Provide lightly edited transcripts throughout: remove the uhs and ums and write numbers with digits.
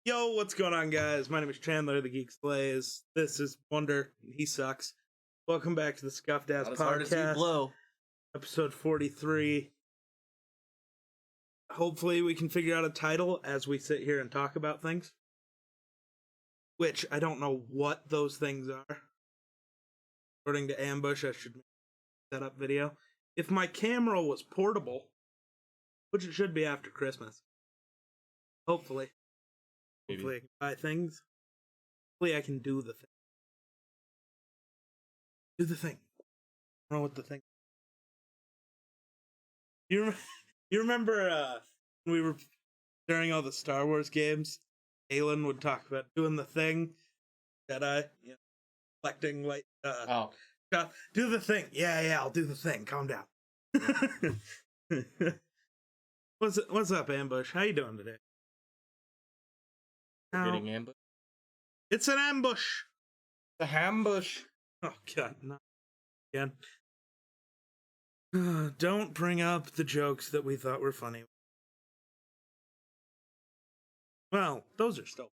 Yo, what's going on, guys? My name is Chandler, the Geek Slays. This is Wonder. He sucks. Welcome back to the Scuffed Ass Not as hard as you Podcast, blow. episode 43. Hopefully, we can figure out a title as we sit here and talk about things. Which, I don't know what those things are. According to Ambush, I should make a setup video. If my camera was portable, which it should be after Christmas. Hopefully. Maybe. Hopefully I can buy things. Hopefully I can do the thing. Do the thing. I don't know what the thing. You remember when we were during all the Star Wars games, Alan would talk about doing the thing. Jedi, collecting light Oh, do the thing. Yeah, I'll do the thing. Calm down. What's up, Ambush? How you doing today? we're getting ambushed. It's an ambush. The ambush. Oh god, not again. Don't bring up the jokes that we thought were funny. Well, those are still.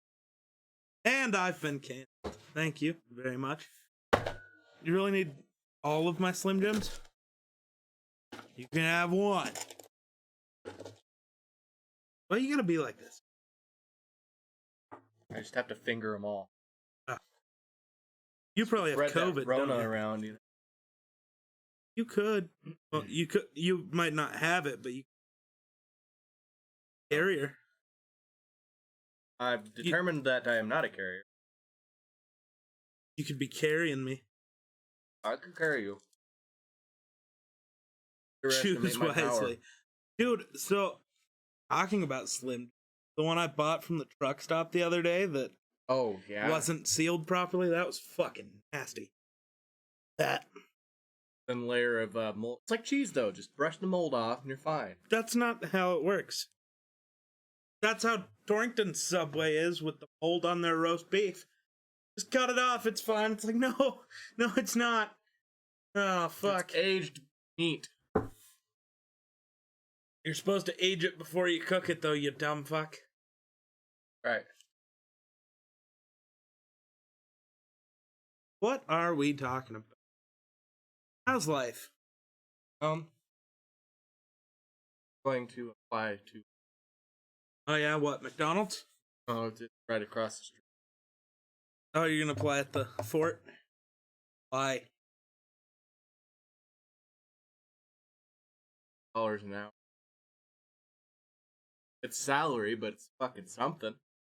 And I've been canceled. Thank you very much. You really need all of my Slim Jims? You can have one. Why you gotta be like this? I just have to finger them all. You probably have Spread COVID. that Rona don't you? around. You could. Well, you could. You might not have it, but you carrier. I've determined that I am not a carrier. You could be carrying me. I can carry you. Choose wisely, dude. So, talking about Slim, the one I bought from the truck stop the other day that Oh yeah. wasn't sealed properly, that was fucking nasty. That. Thin layer of mold. It's like cheese though. Just brush the mold off and you're fine. That's not how it works. That's how Torrington's Subway is with the mold on their roast beef. Just cut it off, it's fine. It's like, no, it's not. Oh, fuck. It's aged meat. You're supposed to age it before you cook it, though, you dumb fuck. Right. What are we talking about? How's life? Going to apply to. Oh, yeah, what, McDonald's? Oh, it's right across the street. Oh, you're gonna apply at the fort? Why? $1 an hour. It's salary, but it's fucking something.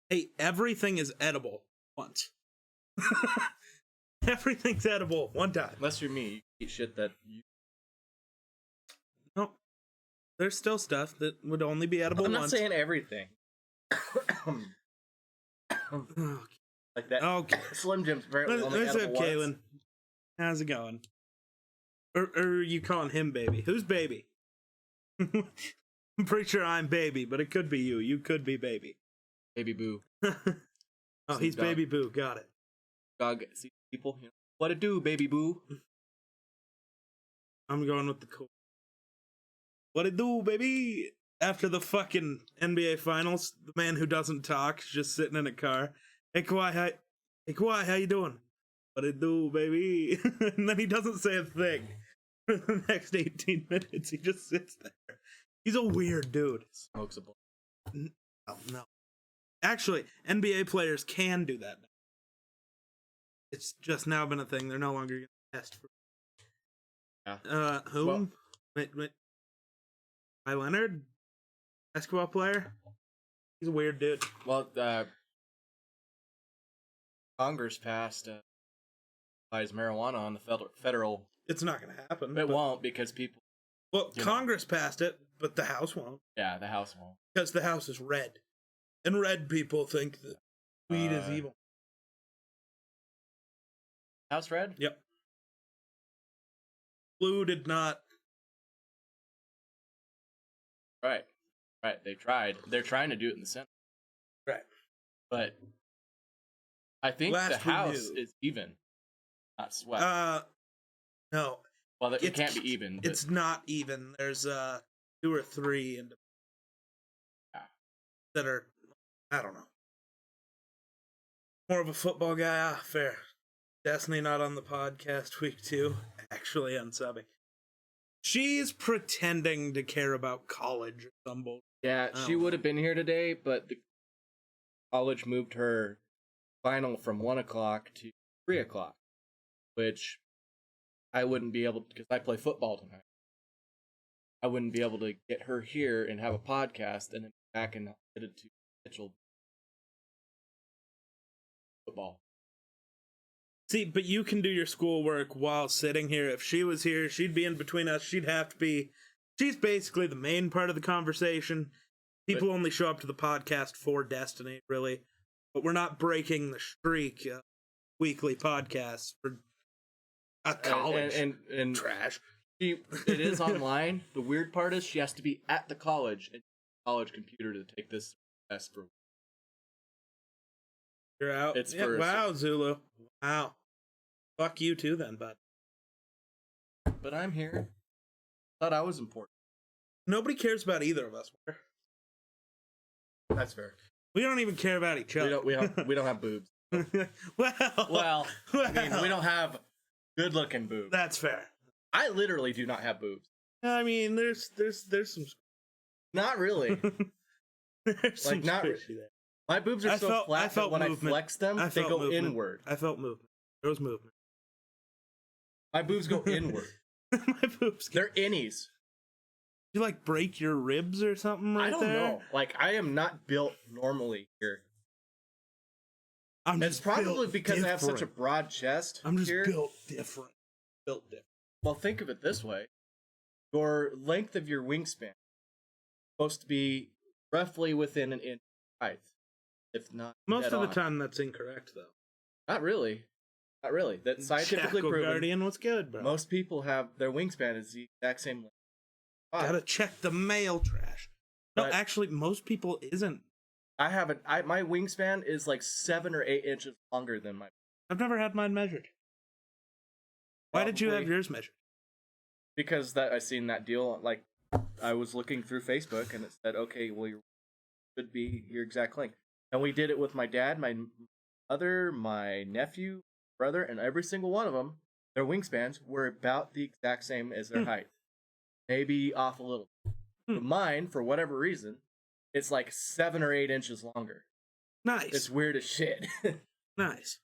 Hey, everything is edible once. Everything's edible one time. Unless you're me, you eat shit that you. No, there's still stuff that would only be edible I'm not once. saying everything. Okay. Like that. Okay. Slim Jim's apparently only What's up, edible once. Kaylin? How's it going? Or are you calling him baby? Who's baby? I'm pretty sure I'm baby, but it could be you. You could be baby. Baby Boo. Oh, he's Dog. baby boo. Got it. Dog see people. You know, what it do, Baby Boo? I'm going with the cool. What it do, baby? After the fucking NBA Finals, the man who doesn't talk is just sitting in a car. Hey Kawhi, how you doing? What it do, baby? And then he doesn't say a thing for the next 18 minutes. He just sits there. He's a weird dude. Smokes a blunt. Oh, no. Actually, NBA players can do that now. It's just now been a thing. They're no longer going to test for. Yeah. Whom? Well- Wait. Kawhi Leonard? Basketball player? He's a weird dude. Well, Congress passed buys marijuana on the federal. It's not going to happen. It won't because people. Well, you know. Congress passed it, but the House won't. Yeah, the House won't. Because the House is red. And red people think that weed is evil. House red? Yep. Blue did not. Right. They tried. They're trying to do it in the Senate. Right. But I think Last the we House knew. is even, not swept. No. Well, it can't be even. But It's not even. There's 2 or 3 Yeah. that are, I don't know. More of a football guy. Ah, fair. Destiny not on the podcast week 2. Actually unsubbing. She's pretending to care about college or some bullshit. Yeah, she would have been here today, but the college moved her final from 1 o'clock to 3 o'clock, which I wouldn't be able to, because I play football tonight. I wouldn't be able to get her here and have a podcast and then back and headed to Mitchell football. See, but you can do your schoolwork while sitting here. If she was here, she'd be in between us. She'd have to be. She's basically the main part of the conversation. People only show up to the podcast for Destiny, really. But we're not breaking the streak of weekly podcasts for a college and trash. It is online. The weird part is she has to be at the college and college computer to take this test for. You're out. It's yeah, wow, Zulu. Wow. Fuck you too, then, bud. But I'm here. Thought I was important. Nobody cares about either of us. That's fair. We don't even care about each other. We don't have boobs. well, I mean, we don't have good-looking boobs. That's fair. I literally do not have boobs. I mean, there's some. Not really. There's some not squishy there. My boobs are so flat that when movement. I flex them, they go inward. I felt movement. There was movement. My boobs go inward. My boobs. They're innies. You like break your ribs or something right there? I don't know. Like, I am not built normally here. It's probably because different. I have such a broad chest. I'm just here. built different. Built different. Well, think of it this way. Your length of your wingspan is supposed to be roughly within an inch of height. If not, most of the time that's incorrect, though. Not really. Not really. That's scientifically proven. Guardian was good, bro. Most people have their wingspan is the exact same length. Gotta check the mail trash. No, But actually, most people isn't. My wingspan is like 7 or 8 inches longer than my. I've never had mine measured. Why did you have yours measured? Because I seen that deal. Like, I was looking through Facebook and it said, okay, well, you should be your exact length. And we did it with my dad, my mother, my nephew, brother, and every single one of them, their wingspans were about the exact same as their height. Maybe off a little. But mine, for whatever reason, it's like 7 or 8 inches longer. Nice. It's weird as shit. Nice.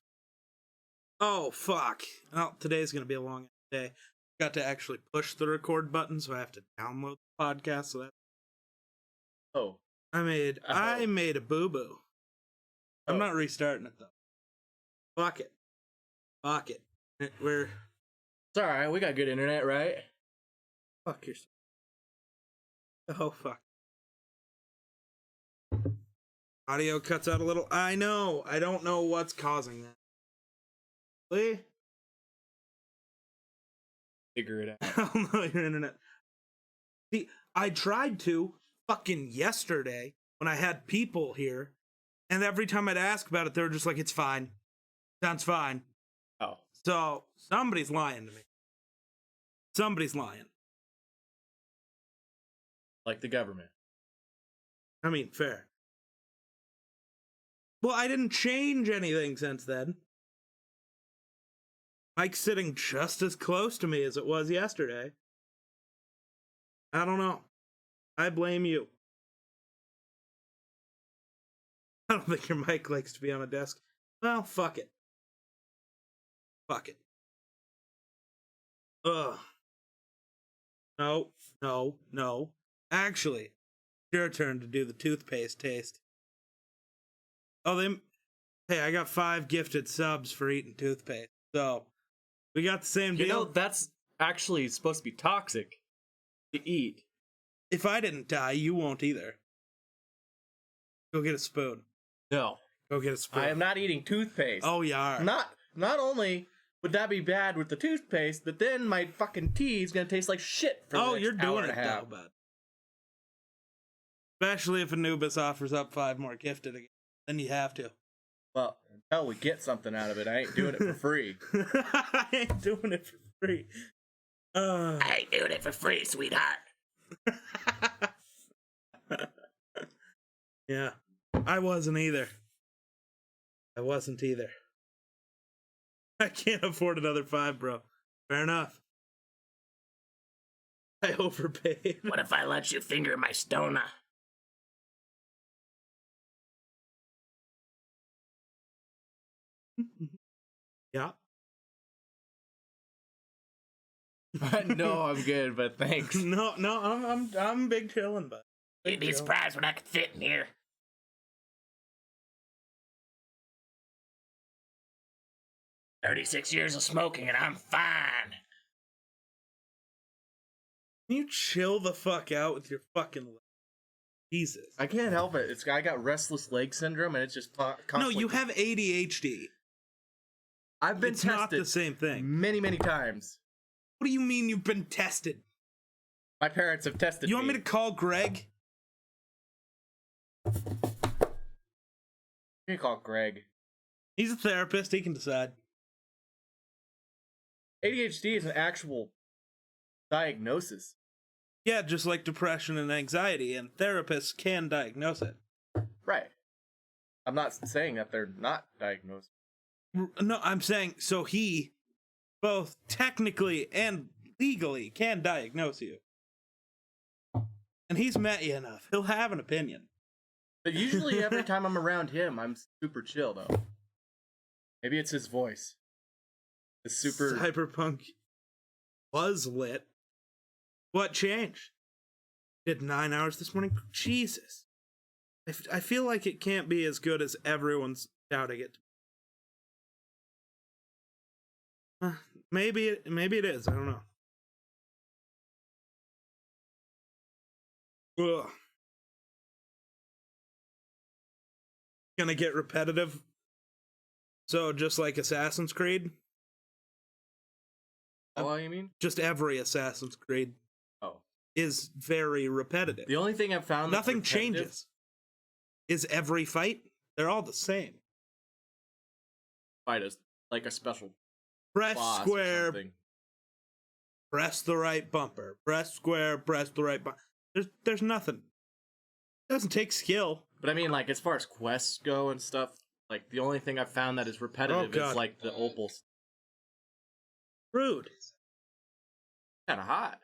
Oh, fuck. Well, today's going to be a long day. Got to actually push the record button, so I have to download the podcast. So that I made a boo-boo. I'm not restarting it, though. Fuck it. Fuck it. We're... It's alright, we got good internet, right? Fuck yourself. Oh, fuck. Audio cuts out a little. I know. I don't know what's causing that. Lee? Figure it out. Hell no, your internet. See, I tried to fucking yesterday when I had people here, and every time I'd ask about it, they were just like, it's fine. Sounds fine. Oh. So, somebody's lying to me. Somebody's lying. Like the government. I mean, fair. Well, I didn't change anything since then. Mike's sitting just as close to me as it was yesterday. I don't know. I blame you. I don't think your mic likes to be on a desk. Well, fuck it. Fuck it. Ugh. No. Actually, your turn to do the toothpaste taste. Oh, hey, I got 5 gifted subs for eating toothpaste. So, we got the same deal. You know, that's actually supposed to be toxic to eat. If I didn't die, you won't either. Go get a spoon. No. Go get a spoon. I am not eating toothpaste. Oh, you are. Not only would that be bad with the toothpaste, but then my fucking tea is going to taste like shit for the next you're doing hour it, and a half. though, bud. Especially if Anubis offers up 5 more gifted again. Then you have to. Well, until we get something out of it, I ain't doing it for free. I ain't doing it for free. I ain't doing it for free, sweetheart. Yeah, I wasn't either. I wasn't either. I can't afford another 5, bro. Fair enough. I overpaid. What if I let you finger my stona? Yeah. No, I'm good, but thanks. No, I'm big chillin', but You'd be surprised what I could fit in here. 36 years of smoking and I'm fine. Can you chill the fuck out with your fucking leg? Jesus. I can't help it. I got restless leg syndrome, and it's just No, constantly. you have ADHD. I've been It's tested not the same thing. many, many times. What do you mean you've been tested? My parents have tested You want me to call Greg? You call Greg. He's a therapist. He can decide. ADHD is an actual diagnosis. Yeah, just like depression and anxiety, and therapists can diagnose it. Right. I'm not saying that they're not diagnosed. No, I'm saying so he both technically and legally can diagnose you. And he's met you enough. He'll have an opinion. But usually every time I'm around him, I'm super chill, though. Maybe it's his voice. It's super... Cyberpunk was lit. What changed? Did 9 hours this morning? Jesus. I feel like it can't be as good as everyone's doubting it. Maybe it is. I don't know. Ugh. Gonna get repetitive. So just like Assassin's Creed, Oh, you mean? just every Assassin's Creed Oh. is very repetitive. The only thing I've found that's Nothing repetitive- changes. Is every fight? They're all the same. Fight us like a special Press boss or square, something. press the right bumper. Press square, press the right bumper. There's nothing. It doesn't take skill. But I mean, like, as far as quests go and stuff, like, the only thing I've found that is repetitive God. is, like, the opal. Rude. Kind of hot.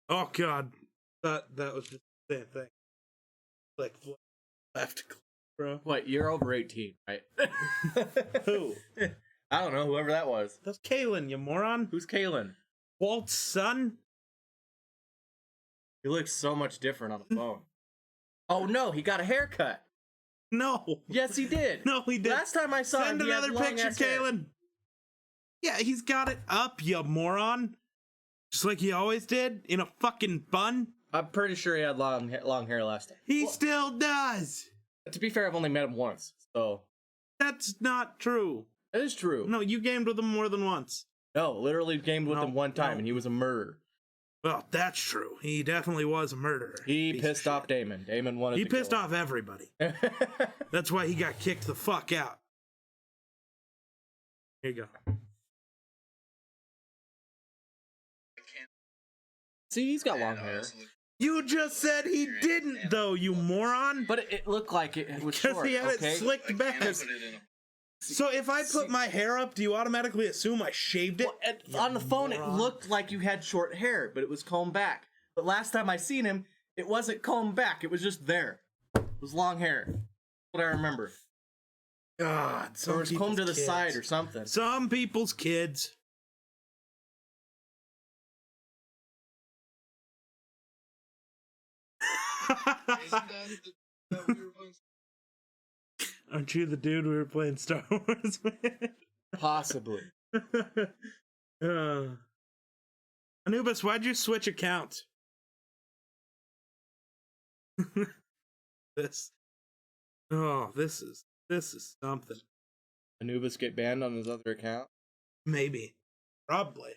Oh god. That was just the same thing. Like left, bro. What, you're over 18, right? Who? I don't know, whoever that was. That's Kalen, you moron. Who's Kalen? Walt's son? He looks so much different on the phone. Oh no, he got a haircut. No. Yes, he did. No, he did. Last time I saw Send him, he had another long picture, ass hair. Kalen. Yeah, he's got it up, you moron. Just like he always did, in a fucking bun. I'm pretty sure he had long hair last time. He still does. To be fair, I've only met him once, so That's not true. that is true. No, you gamed with him more than once. No, literally gamed with No, him one time, no. and he was a murderer. Well, that's true. He definitely was a murderer. He Piece of pissed off shit. Damon. Damon wanted He to pissed kill off everybody. him. That's why he got kicked the fuck out. Here you go. See, he's got long hair. You just said he didn't, though, you moron. But it looked like it was Because short, he had okay? it slicked back. So if I put my hair up, do you automatically assume I shaved it? Well, on the phone, it moron. looked like you had short hair, but it was combed back. But last time I seen him, it wasn't combed back. It was just there. It was long hair. That's what I remember. God, Or some it was combed to the people's side kids. or something. Some people's kids. Aren't you the dude we were playing Star Wars with? Possibly. Anubis, why'd you switch accounts? this is something. Anubis get banned on his other account? Maybe. Probably.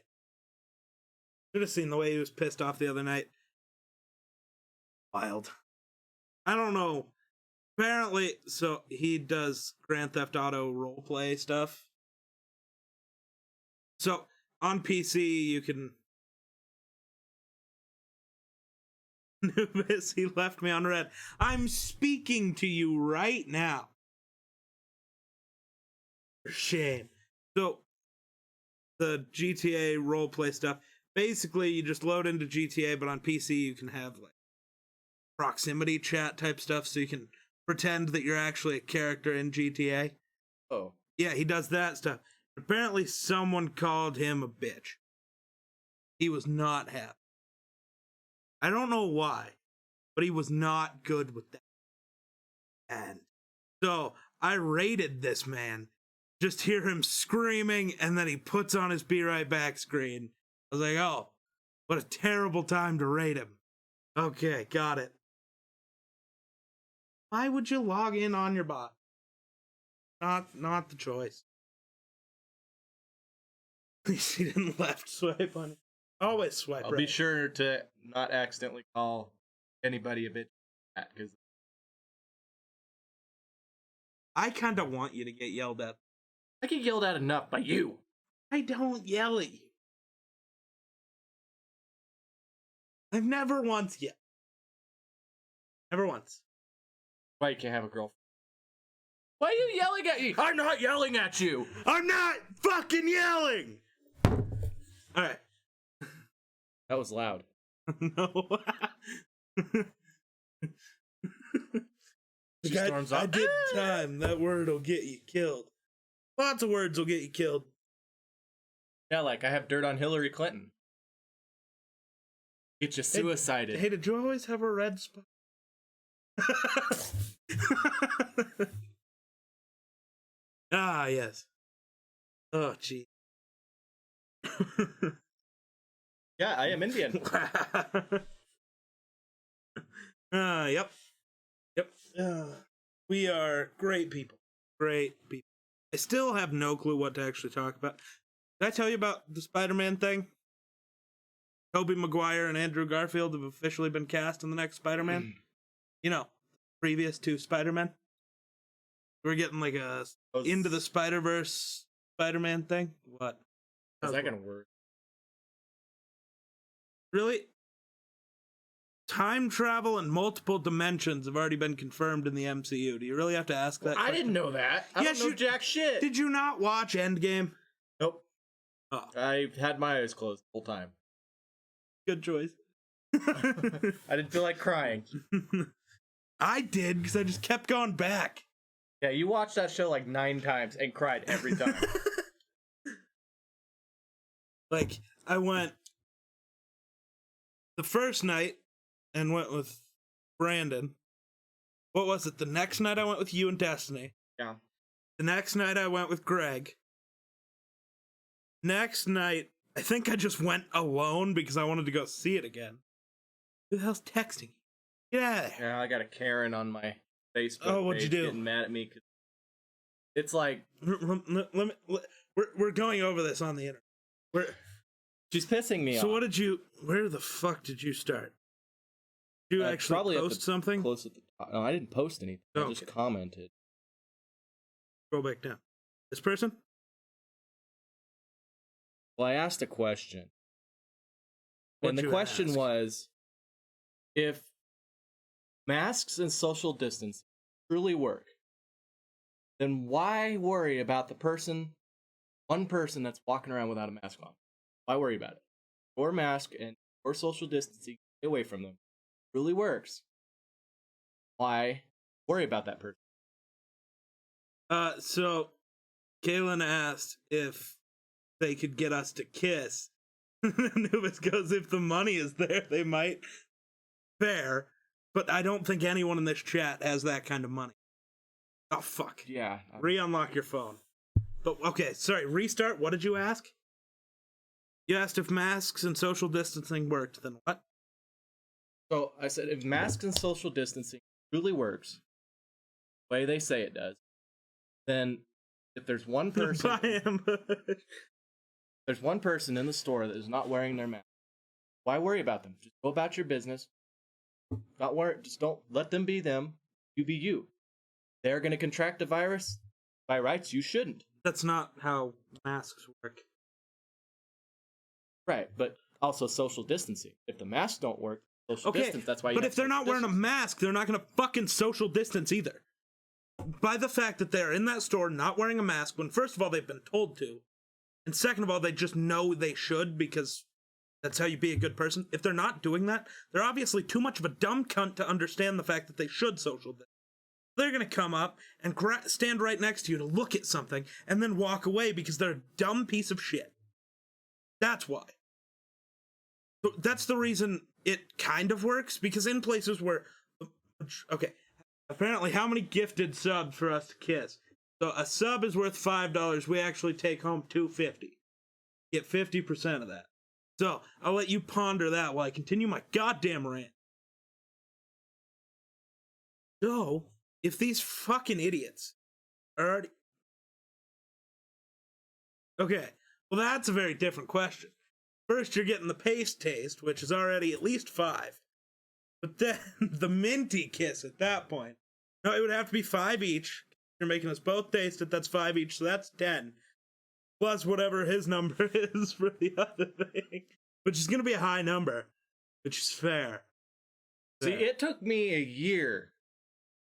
Should have seen the way he was pissed off the other night. Wild. I don't know. Apparently, so he does Grand Theft Auto roleplay stuff. So on PC, you can Anubis, he left me on red. I'm speaking to you right now. For shame. So, the GTA roleplay stuff. Basically, you just load into GTA, but on PC you can have like proximity chat type stuff, so you can pretend that you're actually a character in GTA. Oh. Yeah, he does that stuff. Apparently, someone called him a bitch. He was not happy. I don't know why, but he was not good with that. And so I raided this man. Just hear him screaming, and then he puts on his Be Right Back screen. I was like, oh, what a terrible time to raid him. Okay, got it. Why would you log in on your bot? Not the choice. At least he didn't left swipe on it. Always swipe I'll right. be sure to not accidentally call anybody a bitch because I kind of want you to get yelled at. I get yelled at enough by you. I don't yell at you. I've never once yet. Never once. Why you can't have a girlfriend? Why are you yelling at me? I'm not yelling at you. I'm not fucking yelling! Alright. That was loud. No. She storms up. I did time. That word will get you killed. Lots of words will get you killed. Yeah, like I have dirt on Hillary Clinton. Get you suicided. Hey, did you always have a red spot? Ah, yes. Oh, gee. Yeah, I am Indian. Yep. Yep. We are great people. Great people. I still have no clue what to actually talk about. Did I tell you about the Spider-Man thing? Tobey Maguire and Andrew Garfield have officially been cast in the next Spider-Man. You know, previous to Spider-Man. We're getting like a Into the Spider-Verse Spider-Man thing. What? How's that gonna work? Really? Time travel and multiple dimensions have already been confirmed in the MCU. Do you really have to ask that? I question? didn't know that. I Yes, don't know you- jack shit. Did you not watch Endgame? Nope. Oh, I had my eyes closed the whole time. good choice. I didn't feel like crying. I did because I just kept going back. Yeah, you watched that show like 9 times and cried every time. Like, I went the first night and went with Brandon. What was it? The next night I went with you and Destiny. Yeah. The next night I went with Greg. Next night, I think I just went alone because I wanted to go see it again. Who the hell's texting you? Get out of there. Yeah, I got a Karen on my Facebook. Oh, what'd you page do? Getting mad at me. 'Cause it's like We're going over this on the internet. she's pissing me off. So what did you? Where the fuck did you start? Did you actually probably at post the something? Close at the top. No, I didn't post anything. Oh, I just okay. commented. Scroll back down. This person? Well, I asked a question. What'd And the you question ask? was, if masks and social distance truly work, then why worry about one person that's walking around without a mask on? Why worry about it? Your mask and your social distancing, stay away from them, really works. Why worry about that person? So Kaylin asked if they could get us to kiss. Anubis goes, if the money is there, they might. Fair, but I don't think anyone in this chat has that kind of money. Oh, fuck. Yeah. Re-unlock your phone. But, okay, sorry, restart. What did you ask? You asked if masks and social distancing worked, then what? So I said, if masks and social distancing truly works, the way they say it does, then if there's one person, By ambush. there's one person in the store that is not wearing their mask, why worry about them? Just go about your business. Not worry. Just don't let them be them. You be you. They're going to contract the virus. By rights, you shouldn't. That's not how masks work. Right, but also social distancing. If the masks don't work, social distance. That's why. But if they're not wearing a mask, they're not gonna fucking social distance either. By the fact that they're in that store not wearing a mask, when first of all they've been told to, and second of all they just know they should because that's how you be a good person. If they're not doing that, they're obviously too much of a dumb cunt to understand the fact that they should social distance. They're gonna come up and stand right next to you to look at something and then walk away because they're a dumb piece of shit. That's why. So that's the reason it kind of works, because in places where, okay, apparently how many gifted subs for us to kiss? So a sub is worth $5. We actually take home $2.50. Get 50% of that. So I'll let you ponder that while I continue my goddamn rant. So if these fucking idiots are already... Okay, well that's a very different question. First, you're getting the paste taste, which is already at least $5. But then the minty kiss at that point. No, it would have to be 5 each. You're making us both taste it, that's 5 each, so that's 10. Plus whatever his number is for the other thing. Which is gonna be a high number. Which is fair. See, it took me a year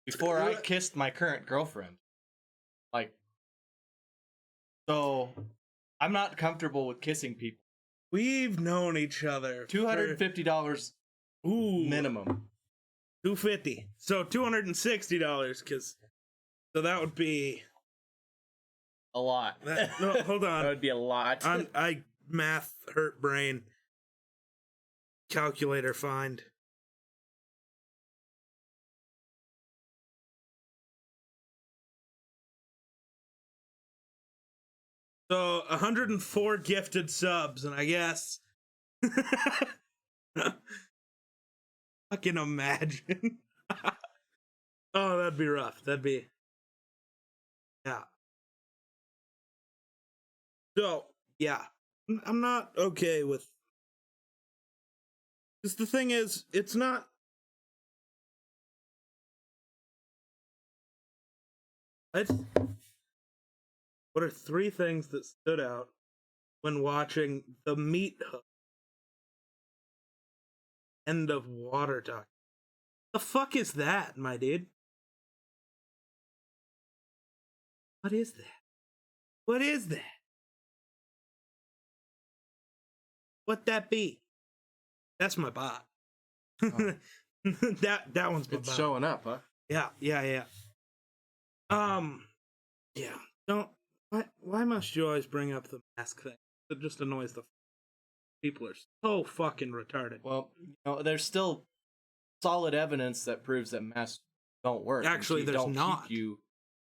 before I kissed my current girlfriend. Like, so I'm not comfortable with kissing people. We've known each other. $250 minimum. $250. So $260, because so that would be a lot. No, hold on. That would be a lot. I math hurt brain. Calculator find. So 104 gifted subs, and I guess I can imagine. Oh, that'd be rough. That'd be, yeah. So, yeah. I'm not okay with, because the thing is, it's not, what are 3 things that stood out when watching the Meat Hook End of Water doc? The fuck is that, my dude? What is that? What is that? What that be? That's my bot. Oh. that one's my It's bot. showing up, huh? Yeah. Yeah. Don't. Why must you always bring up the mask thing? It just annoys the people. Are so fucking retarded. Well, you know, there's still solid evidence that proves that masks don't work. Actually, there's not.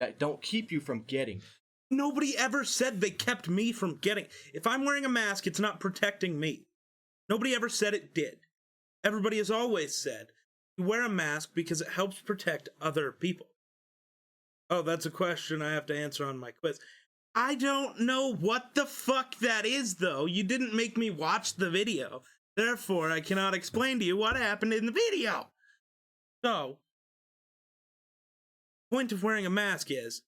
That don't keep you from getting. Nobody ever said they kept me from getting. If I'm wearing a mask, it's not protecting me. Nobody ever said it did. Everybody has always said you wear a mask because it helps protect other people. Oh, that's a question I have to answer on my quiz. I don't know what the fuck that is, though. You didn't make me watch the video. Therefore, I cannot explain to you what happened in the video. So, the point of wearing a mask is,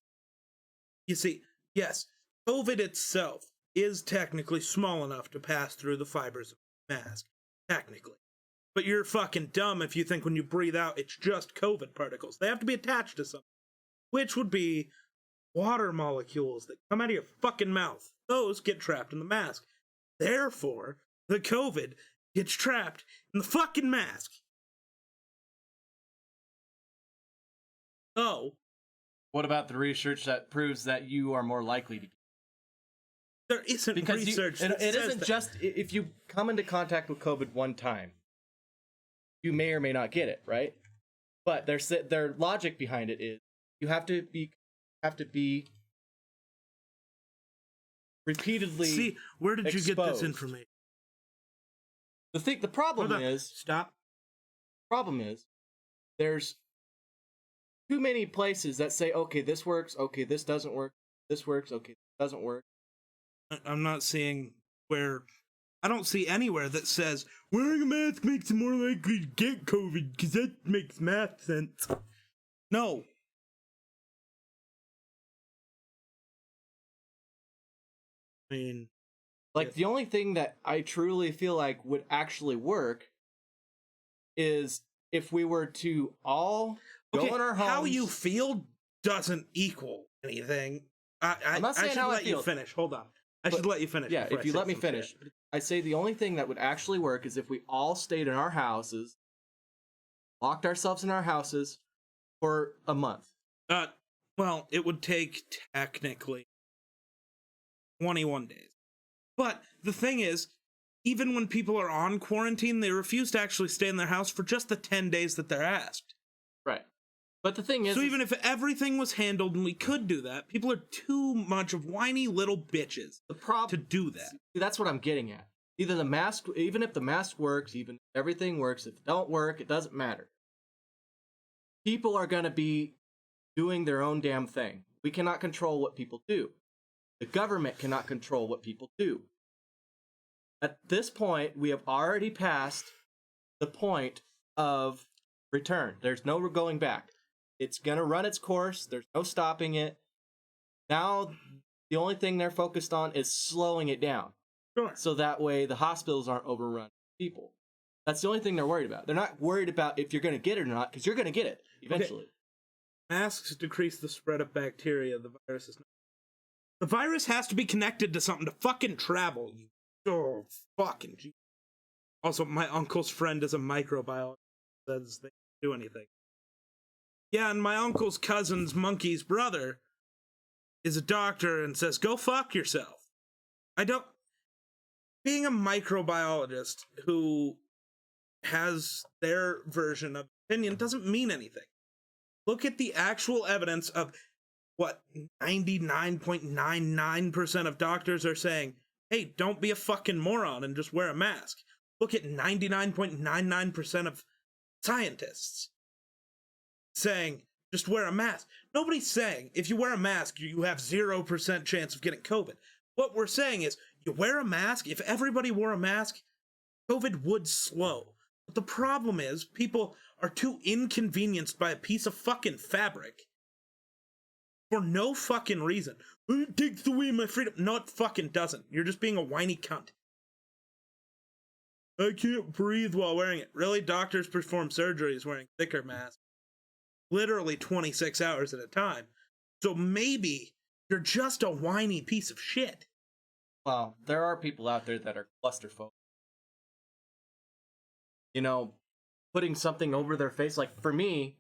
you see, yes, COVID itself is technically small enough to pass through the fibers of the mask. Technically. But you're fucking dumb if you think when you breathe out, it's just COVID particles. They have to be attached to something. Which would be water molecules that come out of your fucking mouth. Those get trapped in the mask. Therefore, the COVID gets trapped in the fucking mask. Oh. What about the research that proves that you are more likely to get? There isn't research that it says isn't that. just if you come into contact with COVID one time, you may or may not get it, right? But their logic behind it is you have to be repeatedly. See, where did you get this exposed. information? The problem Hold on. is Stop. problem is there's too many places that say, okay, this works, okay, this doesn't work, this works, okay, this doesn't work. I'm not seeing where. I don't see anywhere that says wearing a mask makes it more likely to get COVID because that makes math sense. No. I mean, Like, the only thing that I truly feel like would actually work is if we were to all go in our homes. How you feel doesn't equal anything. I'm not I saying should how I let you feel. finish. Hold on. I should let you finish. Yeah, before if I you say let me some finish. shit. I'd say the only thing that would actually work is if we all stayed in our houses, locked ourselves in our houses for a month. Well, it would take technically 21 days. But the thing is, even when people are on quarantine, they refuse to actually stay in their house for just the 10 days that they're asked. Right. But the thing is... So even if everything was handled and we could do that, people are too much of whiny little bitches to do that. That's what I'm getting at. Either the mask, even if the mask works, even if everything works, if it don't work, it doesn't matter. People are going to be doing their own damn thing. We cannot control what people do. The government cannot control what people do. At this point, we have already passed the point of return. There's no going back. It's going to run its course. There's no stopping it. Now, the only thing they're focused on is slowing it down. Sure. So that way the hospitals aren't overrun with people. That's the only thing they're worried about. They're not worried about if you're going to get it or not, because you're going to get it eventually. Okay. Masks decrease the spread of bacteria. The virus is not. The virus has to be connected to something to fucking travel. Oh, fucking G. Also, my uncle's friend is a microbiologist. Says they can't do anything. Yeah, and my uncle's cousin's monkey's brother is a doctor and says, go fuck yourself. Being a microbiologist who has their version of opinion doesn't mean anything. Look at the actual evidence of what 99.99% of doctors are saying. Hey, don't be a fucking moron and just wear a mask. Look at 99.99% of scientists saying, just wear a mask. Nobody's saying, if you wear a mask, you have 0% chance of getting COVID. What we're saying is, you wear a mask, if everybody wore a mask, COVID would slow. But the problem is, people are too inconvenienced by a piece of fucking fabric for no fucking reason. It takes away my freedom. No, it fucking doesn't. You're just being a whiny cunt. I can't breathe while wearing it. Really? Doctors perform surgeries wearing thicker masks. Literally 26 hours at a time. So maybe you're just a whiny piece of shit. Well, there are people out there that are clusterphobic. You know, putting something over their face, like for me,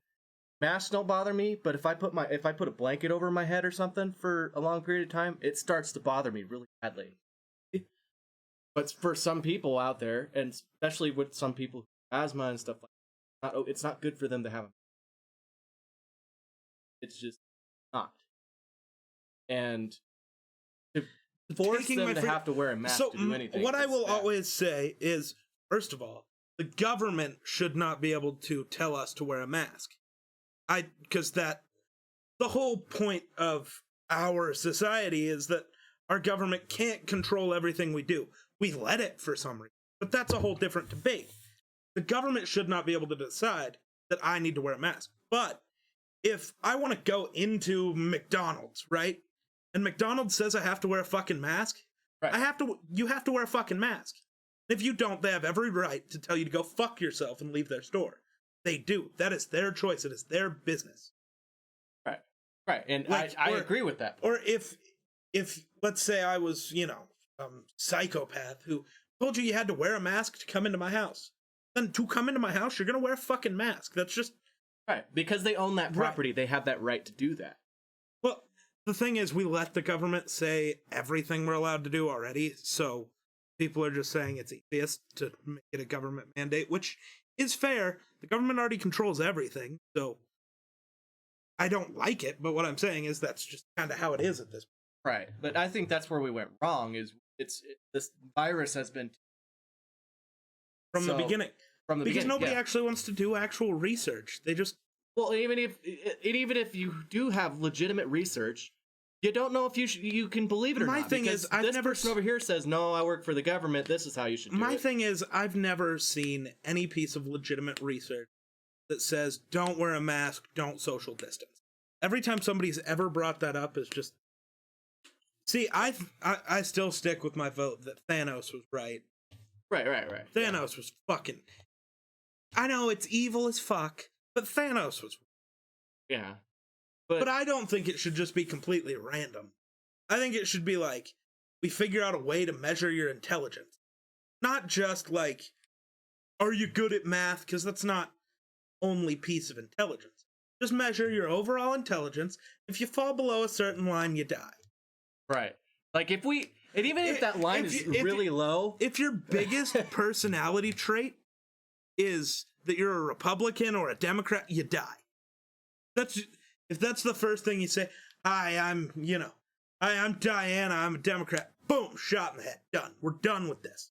masks don't bother me, but if I put a blanket over my head or something for a long period of time, it starts to bother me really badly. But for some people out there, and especially with some people with asthma and stuff like that, it's not good for them to have a mask. It's just not. And to force them to have to wear a mask to do anything. What I will always say is, first of all, the government should not be able to tell us to wear a mask. Because the whole point of our society is that our government can't control everything we do. We let it for some reason. But that's a whole different debate. The government should not be able to decide that I need to wear a mask. But if I want to go into McDonald's, right? And McDonald's says I have to wear a fucking mask, right. You have to wear a fucking mask. If you don't, they have every right to tell you to go fuck yourself and leave their store. They do. That is their choice. It is their business. Right. Right. And Like, I agree with that. Or if let's say I was, some psychopath who told you had to wear a mask to come into my house. Then to come into my house, you're going to wear a fucking mask. That's just... Right. Because they own that property, they have that right to do that. Well, the thing is, we let the government say everything we're allowed to do already, so people are just saying it's easiest to make it a government mandate, which is fair. The government already controls everything, so I don't like it, but what I'm saying is that's just kind of how it is at this point. Right. But I think that's where we went wrong, is this virus has been... From the beginning. Because nobody yeah. actually wants to do actual research. They just... Well, even if you do have legitimate research, you don't know if you can believe it or not. My thing is, I've never... person over here says, no, I work for the government, this is how you should do it. My thing is, I've never seen any piece of legitimate research that says, don't wear a mask, don't social distance. Every time somebody's ever brought that up is just... See, I still stick with my vote that Thanos was right. Right. Thanos was fucking... I know it's evil as fuck, but Thanos was. Yeah. But I don't think it should just be completely random. I think it should be like, we figure out a way to measure your intelligence. Not just like, are you good at math? Because that's not only piece of intelligence. Just measure your overall intelligence. If you fall below a certain line, you die. Right. Like if that line is really low. If your biggest personality trait is that you're a Republican or a Democrat, you die. If that's the first thing you say, hi, I'm Diana, I'm a Democrat. Boom, shot in the head. Done. We're done with this.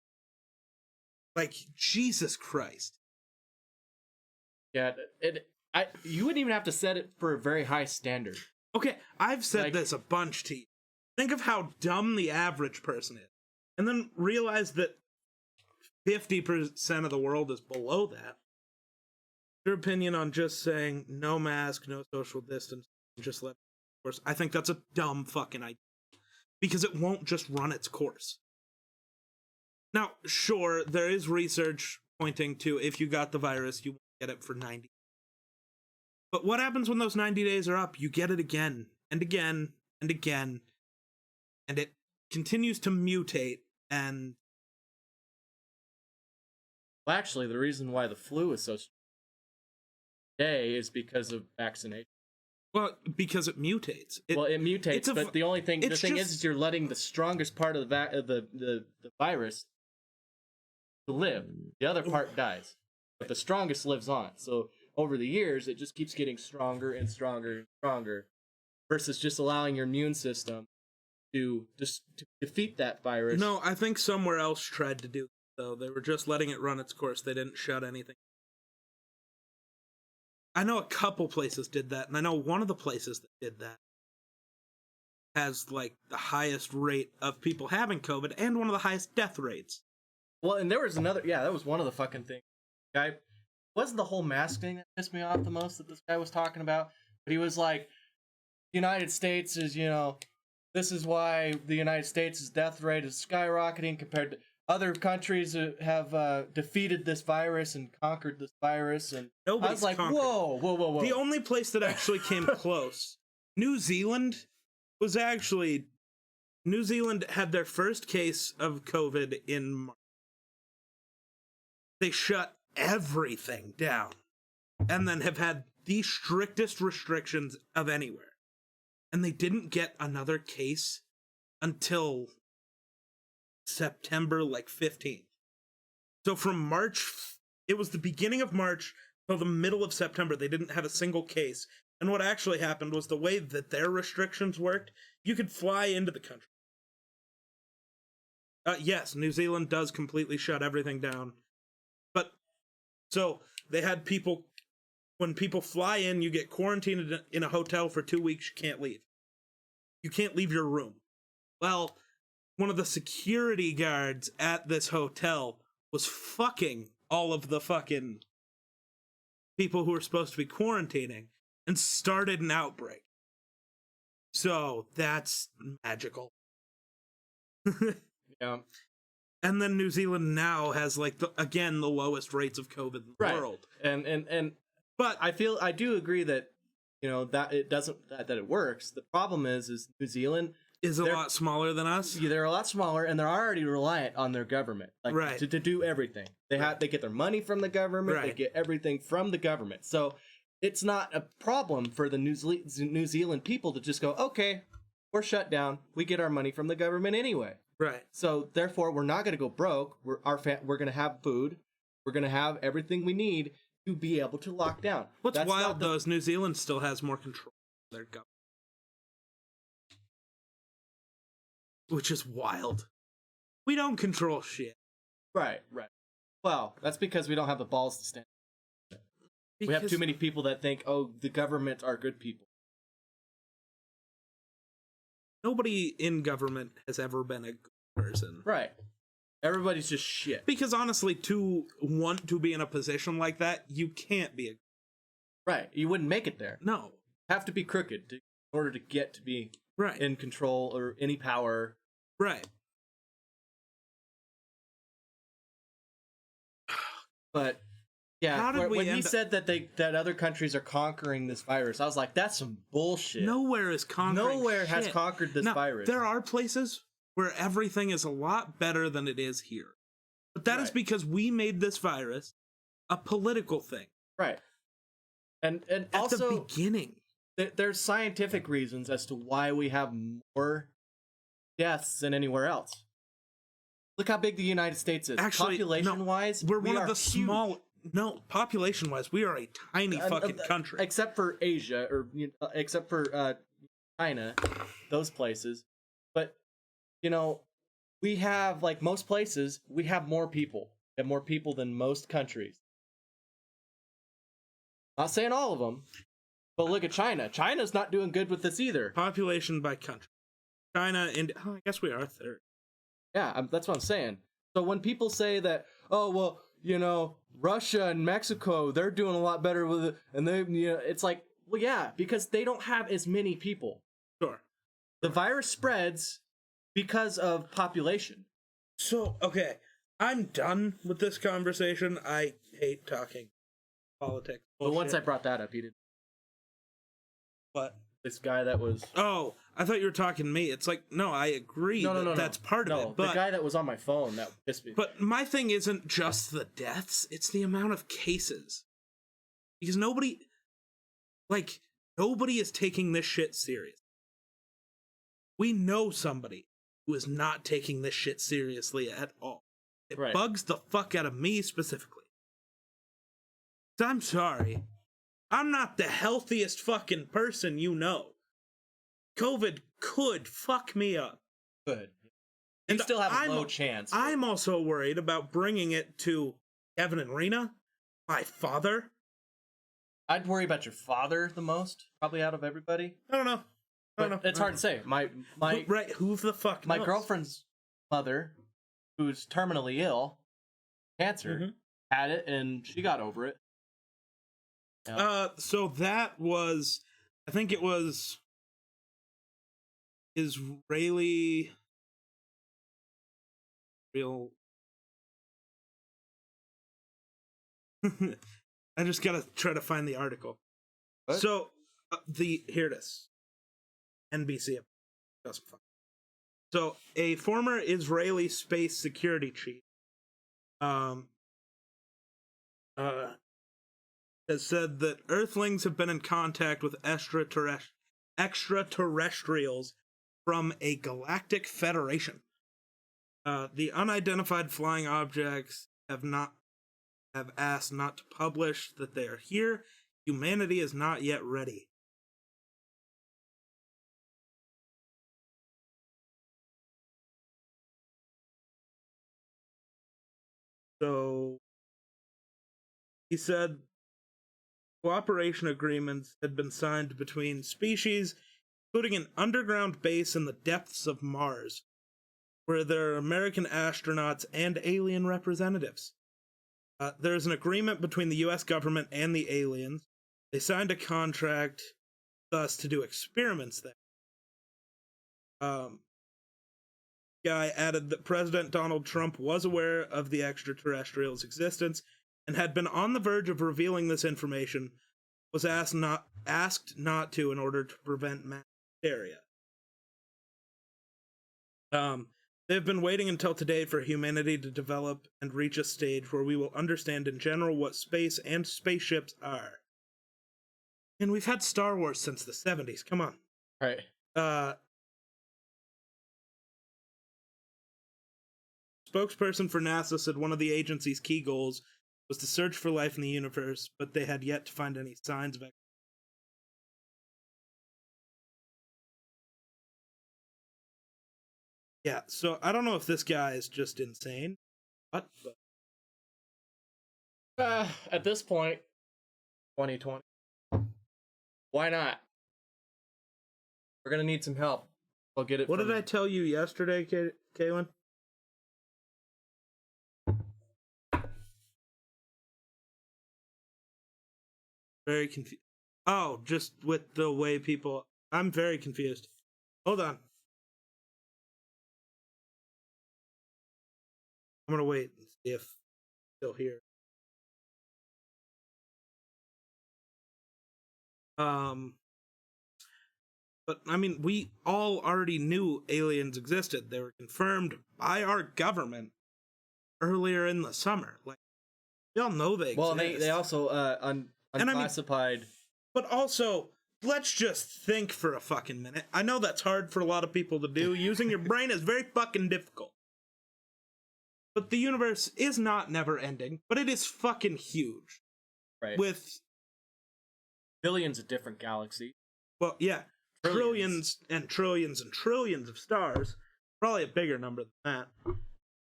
Like, Jesus Christ. Yeah, you wouldn't even have to set it for a very high standard. Okay, I've said this a bunch to you. Think of how dumb the average person is. And then realize that 50% of the world is below that. Your opinion on just saying no mask, no social distance, just let it course. I think that's a dumb fucking idea. Because it won't just run its course. Now, sure, there is research pointing to if you got the virus, you won't get it for 90. But what happens when those 90 days are up? You get it again, and again, and again. And it continues to mutate, and... Well, actually, the reason why the flu is so today is because of vaccination. Well, because it mutates. It mutates, but the only thing, is you're letting the strongest part of the virus to live. The other part dies, but the strongest lives on. So over the years, it just keeps getting stronger and stronger and stronger, versus just allowing your immune system to defeat that virus. No, I think somewhere else tried to do that, though. They were just letting it run its course. They didn't shut anything. I know a couple places did that, and I know one of the places that did that has, like, the highest rate of people having COVID and one of the highest death rates. Well, and there was another, that was one of the fucking things. Guy, wasn't the whole mask thing that pissed me off the most that this guy was talking about? But he was like, the United States is, this is why the United States' death rate is skyrocketing compared to other countries that have defeated this virus and conquered this virus. And I was like, whoa. The only place that actually came close, New Zealand had their first case of COVID in March. They shut everything down and then have had the strictest restrictions of anywhere. And they didn't get another case until September 15th. So from March, it was the beginning of March till the middle of September, they didn't have a single case. And what actually happened was the way that their restrictions worked, you could fly into the country. Yes, New Zealand does completely shut everything down. But, so, they had people, when people fly in, you get quarantined in a hotel for 2 weeks, you can't leave. You can't leave your room. Well, one of the security guards at this hotel was fucking all of the fucking people who were supposed to be quarantining and started an outbreak. So, that's magical. Yeah. And then New Zealand now has, the lowest rates of COVID in the world. But I do agree that, that it works. The problem is New Zealand is a lot smaller than us. Yeah, they're a lot smaller, and they're already reliant on their government, to do everything. They get their money from the government. Right. They get everything from the government. So it's not a problem for the New Zealand people to just go, okay, we're shut down. We get our money from the government anyway. Right. So therefore, we're not going to go broke. We're going to have food. We're going to have everything we need to be able to lock down. What's wild though is New Zealand still has more control of their government, which is wild. We don't control shit. Right. Well, that's because we don't have the balls to stand. We have too many people that think, oh, the government are good people. Nobody in government has ever been a good person. Right. Everybody's just shit. Because honestly, to want to be in a position like that, you can't be a... Right. You wouldn't make it there. No. You have to be crooked in order to get to be in control or any power. Right. But, Yeah, How did we when he end up- said that other countries are conquering this virus, I was like, that's some bullshit. Nowhere is conquering. Nowhere has shit. conquered this Now, virus. There are places where everything is a lot better than it is here. But that is Right. because we made this virus a political thing. Right. And At also the beginning. there's scientific reasons as to why we have more deaths than anywhere else. Look how big the United States is. Actually, population-wise, We're we one are of the huge. small. No, population wise, we are a tiny fucking country. except for Asia, or except for China, those places. But we have, like most places, we have more people. We have more people than most countries. Not saying all of them, but look at China. China's not doing good with this either. Population by country. China, India. Oh, I guess we are third. Yeah, that's what I'm saying. So when people say that, oh well, Russia and Mexico, they're doing a lot better with it, and it's like, well, yeah, because they don't have as many people. Sure. The virus spreads because of population. So, okay, I'm done with this conversation. I hate talking politics. But once I Bullshit. brought that up, he didn't. What? This guy that was Oh, I thought you were talking to me. It's like, no, I agree. no, That's part of it. But the guy that was on my phone that pissed me. But my thing isn't just the deaths, it's the amount of cases. Because nobody is taking this shit serious. We know somebody who is not taking this shit seriously at all. It Right. bugs the fuck out of me specifically. I'm sorry. I'm not the healthiest fucking person you know. COVID could fuck me up. Good. And You still have a I'm- low chance. but- I'm also worried about bringing it to Kevin and Rena, my father. I'd worry about your father the most, probably out of everybody. I don't know. But it's hard to say. My Right, who the fuck my knows? girlfriend's mother, who's terminally ill, cancer, Mhm. had it, and she got over it. So that was, I think it was Israeli real. I just gotta try to find the article. What? So here it is. NBC. Doesn't fuck. So a former Israeli space security chief, has said that Earthlings have been in contact with extraterrestrials from a galactic federation. The unidentified flying objects have asked not to publish that they are here. Humanity is not yet ready. So he said cooperation agreements had been signed between species, including an underground base in the depths of Mars, where there are American astronauts and alien representatives. There's an agreement between the US government and the aliens. They signed a contract thus to do experiments there. Guy added that President Donald Trump was aware of the extraterrestrials' existence and had been on the verge of revealing this information, was asked not to in order to prevent mass hysteria. They've been waiting until today for humanity to develop and reach a stage where we will understand in general what space and spaceships are. And we've had Star Wars since the 70s, come on. Right. Spokesperson for NASA said one of the agency's key goals was to search for life in the universe, but they had yet to find any signs of it. Yeah, so I don't know if this guy is just insane. What? But At this point, 2020. Why not? We're gonna need some help. We'll get it. what did I tell you yesterday, Kaylin? Very confused. Oh, just with the way people. I'm very confused. Hold on. I'm gonna wait and see if he'll hear. Um, but I mean, we all already knew aliens existed. They were confirmed by our government earlier in the summer. Like, we all know they Well, exist. they also I mean- unclassified. But also, let's just think for a fucking minute. I know that's hard for a lot of people to do. Using your brain is very fucking difficult. But the universe is not never ending, but it is fucking huge. Right. With, billions of different galaxies. well, yeah, Trillions. trillions and trillions and trillions of stars. Probably a bigger number than that.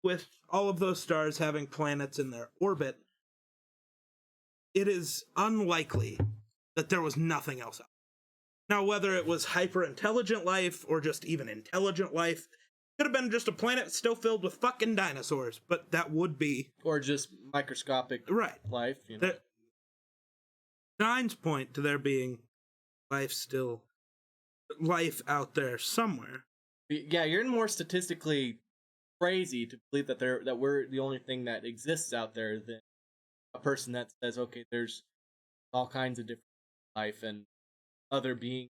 With all of those stars having planets in their orbit, it is unlikely that there was nothing else out there. Now, whether it was hyper-intelligent life or just even intelligent life, could have been just a planet still filled with fucking dinosaurs, but that would be... Or just microscopic Right. life, you know. Signs point to there being life out there somewhere. Yeah, you're more statistically crazy to believe that we're the only thing that exists out there than a person that says, okay, there's all kinds of different life and other beings.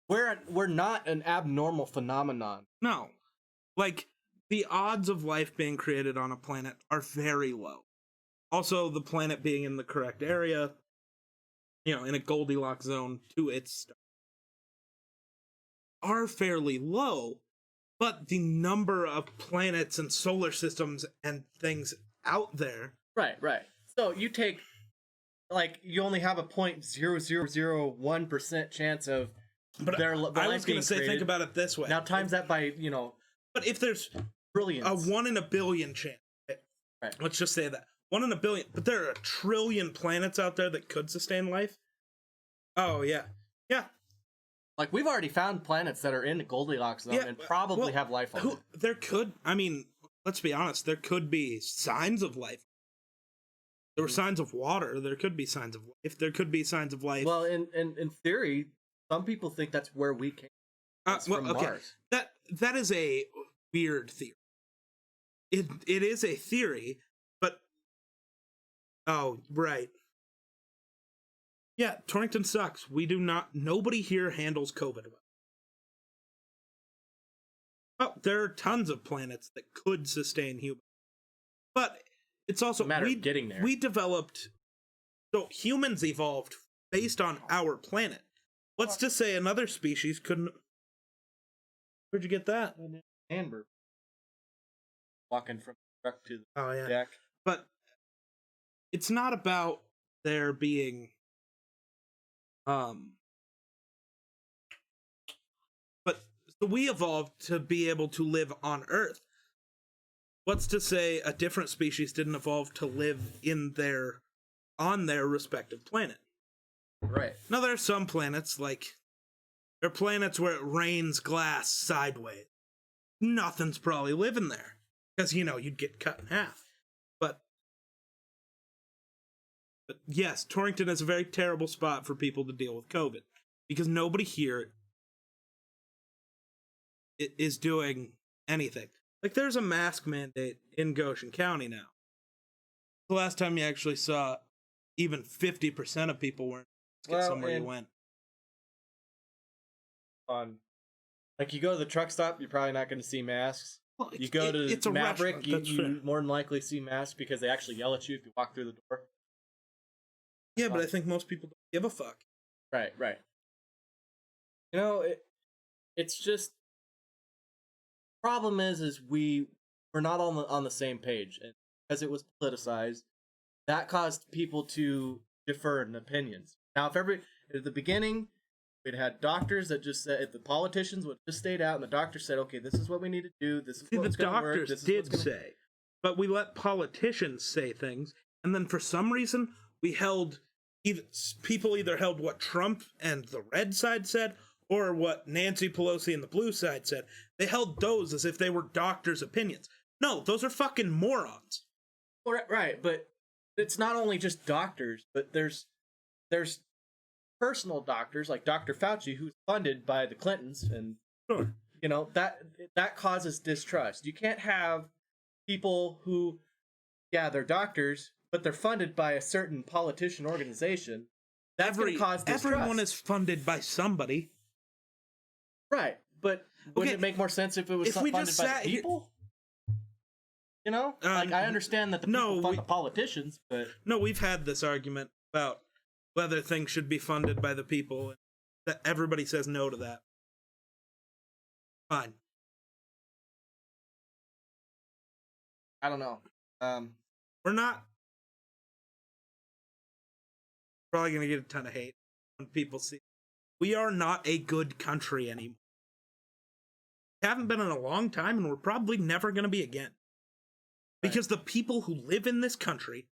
We're not an abnormal phenomenon. No. Like, the odds of life being created on a planet are very low. Also, the planet being in the correct area, in a Goldilocks zone to its star, are fairly low, but the number of planets and solar systems and things out there... Right. So you take, you only have a 0.0001% chance of But their I life was going being to say, created. think about it this way. Now times that by, But if there's brilliance. a 1 in a billion chance, Right. let's just say that. 1 in a billion, but there are a trillion planets out there that could sustain life. Oh, yeah. Yeah. We've already found planets that are in the Goldilocks zone Yeah, and probably well, have life on it. There could, let's be honest, there could be signs of life. There were signs of water, there could be signs of life. There could be signs of life. Well, in theory, some people think that's where we came from Mars. That is a weird theory. It is a theory, but... Oh, right. Yeah, Torrington sucks. Nobody here handles COVID well. Oh, there are tons of planets that could sustain humans. But it's also... It's a matter of getting there. We developed... So humans evolved based on our planet. Let's just say another species couldn't... Where'd you get that? Amber. Walking from the truck to the Oh, yeah. deck. But it's not about there being... But so we evolved to be able to live on Earth. What's to say a different species didn't evolve to live on their respective planet? Right. Now, there are some planets, there are planets where it rains glass sideways. Nothing's probably living there. Because, you'd get cut in half. But yes, Torrington is a very terrible spot for people to deal with COVID. Because nobody here is doing anything. There's a mask mandate in Goshen County now. The last time you actually saw even 50% of people wearing masks somewhere you went. You go to the truck stop, you're probably not going to see masks. Well, You go to it's a Maverick, restaurant, you more than likely see masks because they actually yell at you if you walk through the door. Yeah, but I think most people don't give a fuck. Right. It's just... Problem is we're not on the same page, and because it was politicized, that caused people to differ in opinions. Now, at the beginning, we'd had doctors that just said, if the politicians would just stayed out, and the doctor said, okay, this is what we need to do, this is what's going to work. Doctors did say, but we let politicians say things, and then for some reason we held people either held what Trump and the red side said, or what Nancy Pelosi and the blue side said. They held those as if they were doctors' opinions. No, those are fucking morons. Right, but it's not only just doctors, but there's personal doctors like Dr. Fauci, who's funded by the Clintons, and Sure. that causes distrust. You can't have people who, yeah, they're doctors, but they're funded by a certain politician organization. That's going to cause distrust. Everyone is funded by somebody. Right, but wouldn't it make more sense if it was funded by the people? You know? Like, I understand that the people fund the politicians, but... No, we've had this argument about whether things should be funded by the people, and that everybody says no to that. Fine. I don't know. We're not... Probably going to get a ton of hate when people see... We are not a good country anymore. We haven't been in a long time, and we're probably never going to be again. Because the people who live in this country,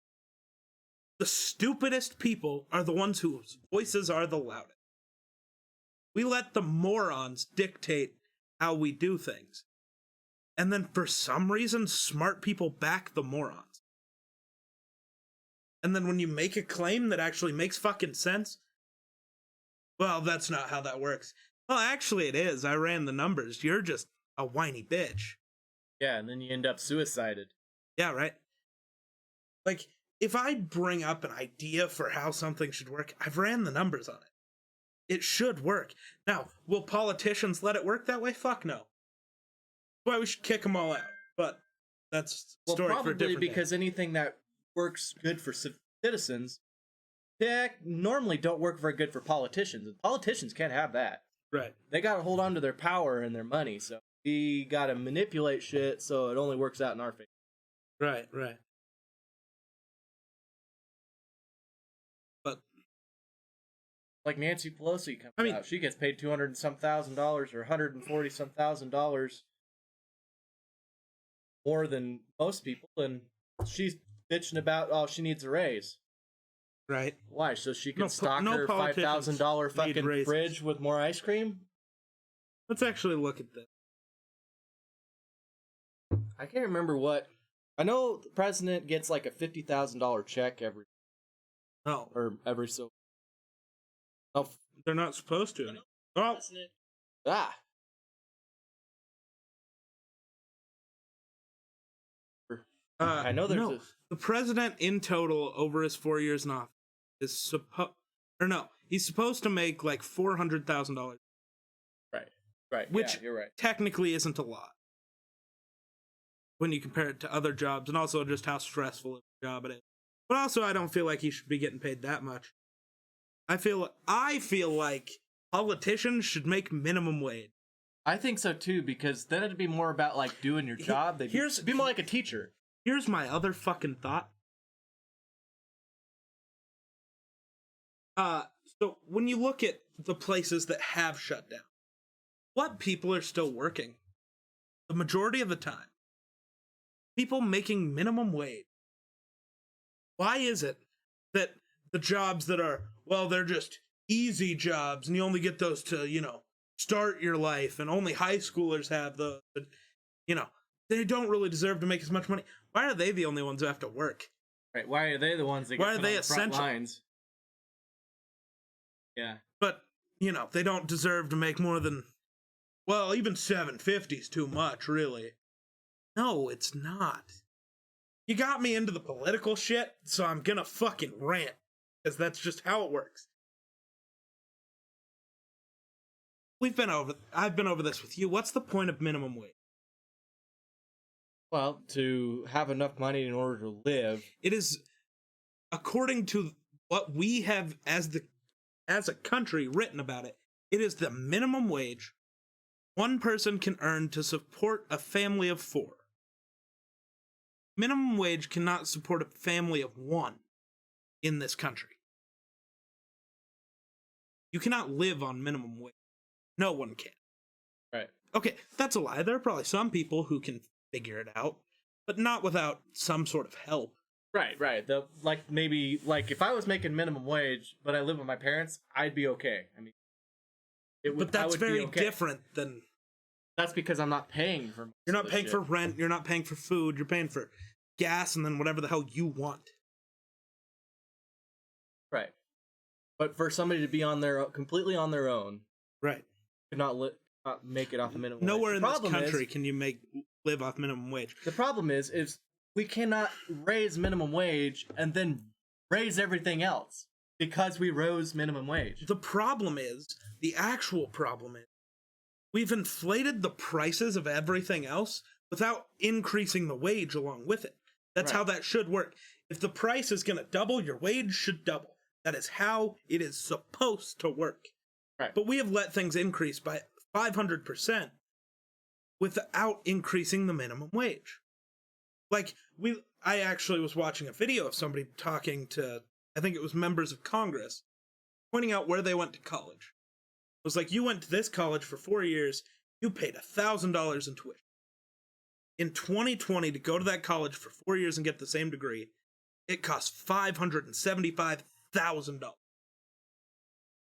the stupidest people, are the ones whose voices are the loudest. We let the morons dictate how we do things. And then for some reason, smart people back the morons. And then when you make a claim that actually makes fucking sense, well, that's not how that works. Well, actually it is. I ran the numbers. You're just a whiny bitch. Yeah, and then you end up suicided. Yeah, right? Like, if I bring up an idea for how something should work, I've ran the numbers on it. It should work. Now, will politicians let it work that way? Fuck no. That's why we should kick them all out. But that's a story for a different day. Probably because anything that works good for citizens normally don't work very good for politicians. And politicians can't have that. Right. They got to hold on to their power and their money. So we got to manipulate shit so it only works out in our favor. Right, right. But like Nancy Pelosi comes out, she gets paid $200 and some thousand or $140 some thousand more than most people, and she's bitching about she needs a raise. Right. Why? So she can stock her $5,000 fucking fridge with more ice cream? Let's actually look at this. I can't remember what. I know the president gets like a $50,000 check every. Oh. Or every so. Oh, they're not supposed to. Oh. I know there's the president in total over his 4 years in office is he's supposed to make like $400,000. Right. Which yeah, you're right. Technically isn't a lot when you compare it to other jobs, and also just how stressful of a job it is. But also, I don't feel like he should be getting paid that much. I feel like politicians should make minimum wage. I think so too, because then it'd be more about like doing your job. They'd be more like a teacher. Here's my other fucking thought. So when you look at the places that have shut down, what people are still working? The majority of the time. People making minimum wage. Why is it that the jobs that are, well, they're just easy jobs and you only get those to, start your life, and only high schoolers have those, they don't really deserve to make as much money. Why are they the only ones who have to work? Right. Why are they the ones that get put on the front lines? Yeah. But, they don't deserve to make more than, well, even $750 is too much, really. No, it's not. You got me into the political shit, so I'm gonna fucking rant, because that's just how it works. I've been over this with you. What's the point of minimum wage? Well, to have enough money in order to live. It is, according to what we have as a country written about it, it is the minimum wage one person can earn to support a family of 4. Minimum wage cannot support a family of 1 in this country. You cannot live on minimum wage. No one can. Right. Okay, that's a lie. There are probably some people who can figure it out, but not without some sort of help. Right. Maybe if I was making minimum wage, but I live with my parents, I'd be okay. I mean, but that's very different than. That's because I'm not paying for. You're not paying for rent. You're not paying for food. You're paying for gas, and then whatever the hell you want. Right. But for somebody to be completely on their own, right, could not make it off the minimum wage. Nowhere in this country can you live off minimum wage. The problem is we cannot raise minimum wage and then raise everything else because we rose minimum wage. The problem is, the actual problem is, we've inflated the prices of everything else without increasing the wage along with it. That's Right. how that should work. If the price is going to double, your wage should double. That is how it is supposed to work. Right. But we have let things increase by 500% without increasing the minimum wage. Like, I actually was watching a video of somebody talking to, I think it was members of Congress, pointing out where they went to college. It was like, you went to this college for 4 years, you paid $1,000 in tuition. In 2020, to go to that college for 4 years and get the same degree, it costs $575,000.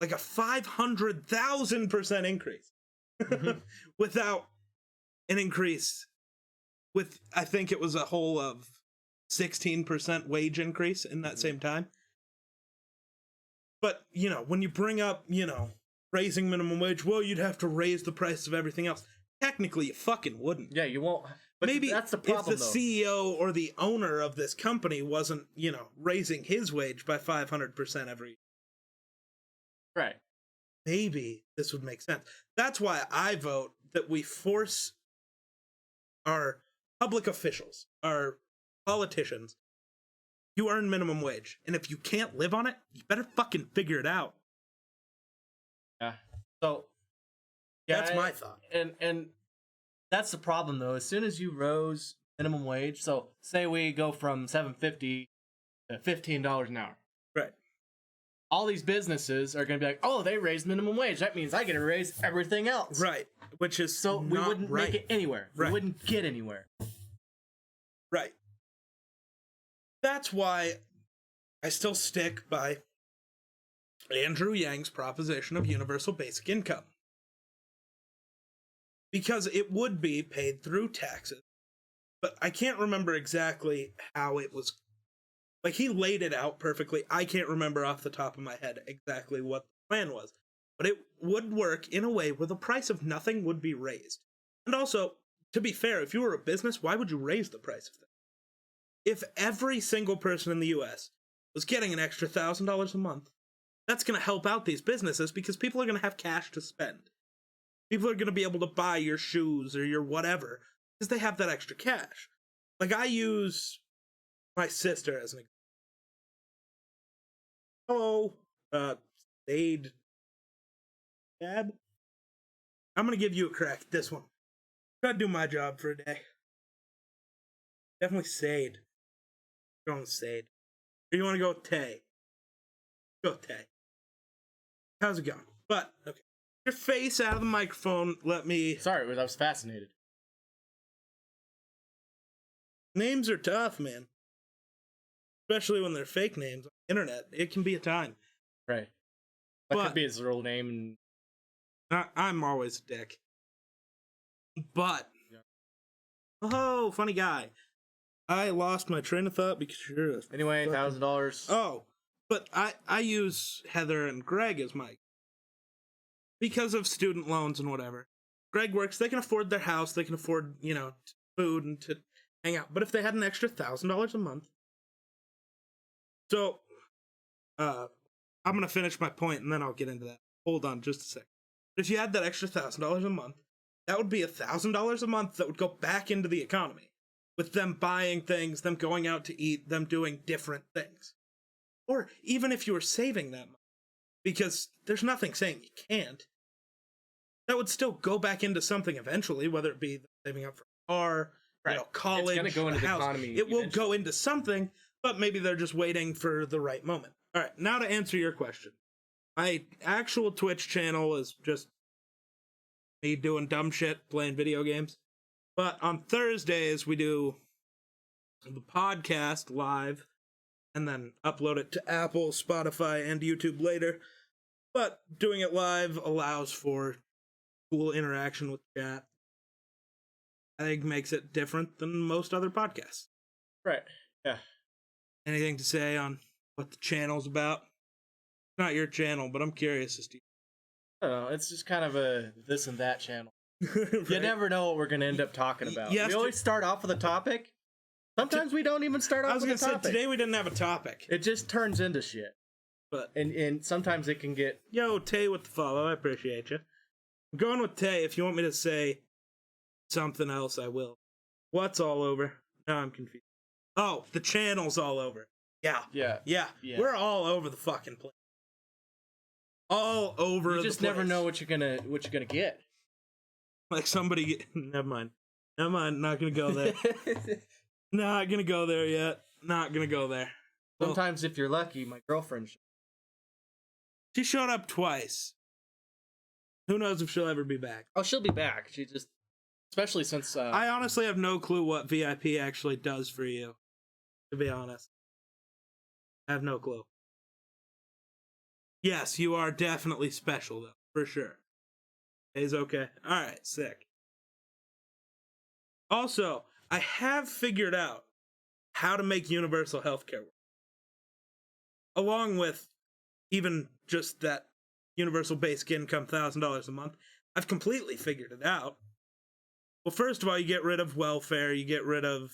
Like a 500,000% increase. Without an increase, with, I think it was a whole of 16% wage increase in that same time. But, you know, when you bring up, you know, raising minimum wage, well, you'd have to raise the price of everything else. Technically, you fucking wouldn't. Yeah, you won't. But Maybe that's the problem, if the though. CEO or the owner of this company wasn't, you know, raising his wage by 500% every year, Right. maybe this would make sense. That's why I vote that we force our public officials, our politicians, you earn minimum wage. And if you can't live on it, you better fucking figure it out. Yeah. So yeah, That's my thought. And that's the problem, though. As soon as you rose minimum wage, so say we go from $7.50 to $15 an hour, Right. all these businesses are going to be like, "Oh, they raised minimum wage. That means I get to raise everything else." Right. Which is So we not wouldn't right. make it anywhere. Right. We wouldn't get anywhere. Right. That's why I still stick by Andrew Yang's proposition of universal basic income. Because it would be paid through taxes. But I can't remember exactly how it was. Like, he laid it out perfectly. I can't remember off the top of my head exactly what the plan was. But it would work in a way where the price of nothing would be raised. And also, to be fair, if you were a business, why would you raise the price of things? If every single person in the US was getting an extra $1,000 a month, that's going to help out these businesses because people are going to have cash to spend. People are going to be able to buy your shoes or your whatever because they have that extra cash. Like, I use my sister as an example. Hello, Sade. Dad? I'm going to give you a crack at this one. Try to do my job for a day. Definitely Sade. Going with Sade. Or you want to go with Tay? Go with Tay. How's it going? But, okay. Your face out of the microphone. Let me. Sorry, I was fascinated. Names are tough, man. Especially when they're fake names on the internet. It can be a time. Right. That But- could be his real name. And I'm always a dick. But. Yeah. Oh, funny guy. I lost my train of thought because you're a anyway, fucking- $1,000. Oh, but I use Heather and Greg as my. Because of student loans and whatever. Greg works, they can afford their house, they can afford, you know, food and to hang out. But if they had an extra $1,000 a month. So, I'm going to finish my point and then I'll get into that. Hold on just a second. If you had that extra $1,000 a month, that would be $1,000 a month that would go back into the economy. With them buying things, them going out to eat, them doing different things. Or even if you were saving that money. Because there's nothing saying you can't. That would still go back into something eventually, whether it be saving up for a car, Right. you know, college, It's gonna go into a the house. economy It will eventually. go into something, but maybe they're just waiting for the right moment. All right, now to answer your question. My actual Twitch channel is just me doing dumb shit, playing video games. But on Thursdays, we do the podcast live and then upload it to Apple, Spotify, and YouTube later. But doing it live allows for cool interaction with chat. I think makes it different than most other podcasts. Right. Yeah. Anything to say on what the channel's about? Not your channel, but I'm curious as to. I don't know. It's just kind of a this and that channel. Right? You never know what we're going to end up talking about. Yes, We always start off with a topic. Sometimes we don't even start I off was with gonna a say topic. today we didn't have a topic, It just turns into shit. but And sometimes it can get... yo, Tay with the follow. I appreciate you. I'm going with Tay. If you want me to say something else, I will. What's all over? Now I'm confused. Oh, the channel's all over. Yeah. Yeah. Yeah. We're all over the fucking place. All over You just the place. never know what you're gonna get. Like somebody. Never mind. Never mind. Not gonna go there. Not gonna go there yet. Not gonna go there. Well, Sometimes, if you're lucky, my girlfriend... she showed up twice. Who knows if she'll ever be back? Oh, she'll be back. She just... Especially since... I honestly have no clue what VIP actually does for you. To be honest, I have no clue. Yes, you are definitely special, though, for sure. Is okay. All right, sick. Also, I have figured out how to make universal healthcare work, along with even just that universal basic income $1,000 a month. I've completely figured it out. Well, first of all, you get rid of welfare, you get rid of,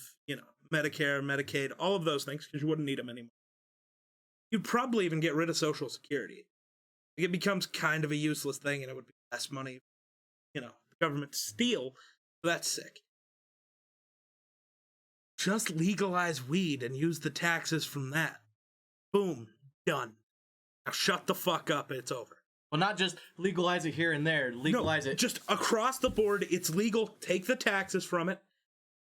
Medicare, Medicaid, all of those things, because you wouldn't need them anymore. You'd probably even get rid of Social Security. Like, it becomes kind of a useless thing, and it would be less money, the government to steal. So that's sick. Just legalize weed and use the taxes from that. Boom. Done. Now shut the fuck up, it's over. Well, not just legalize it here and there. Legalize it. Just across the board, it's legal. Take the taxes from it.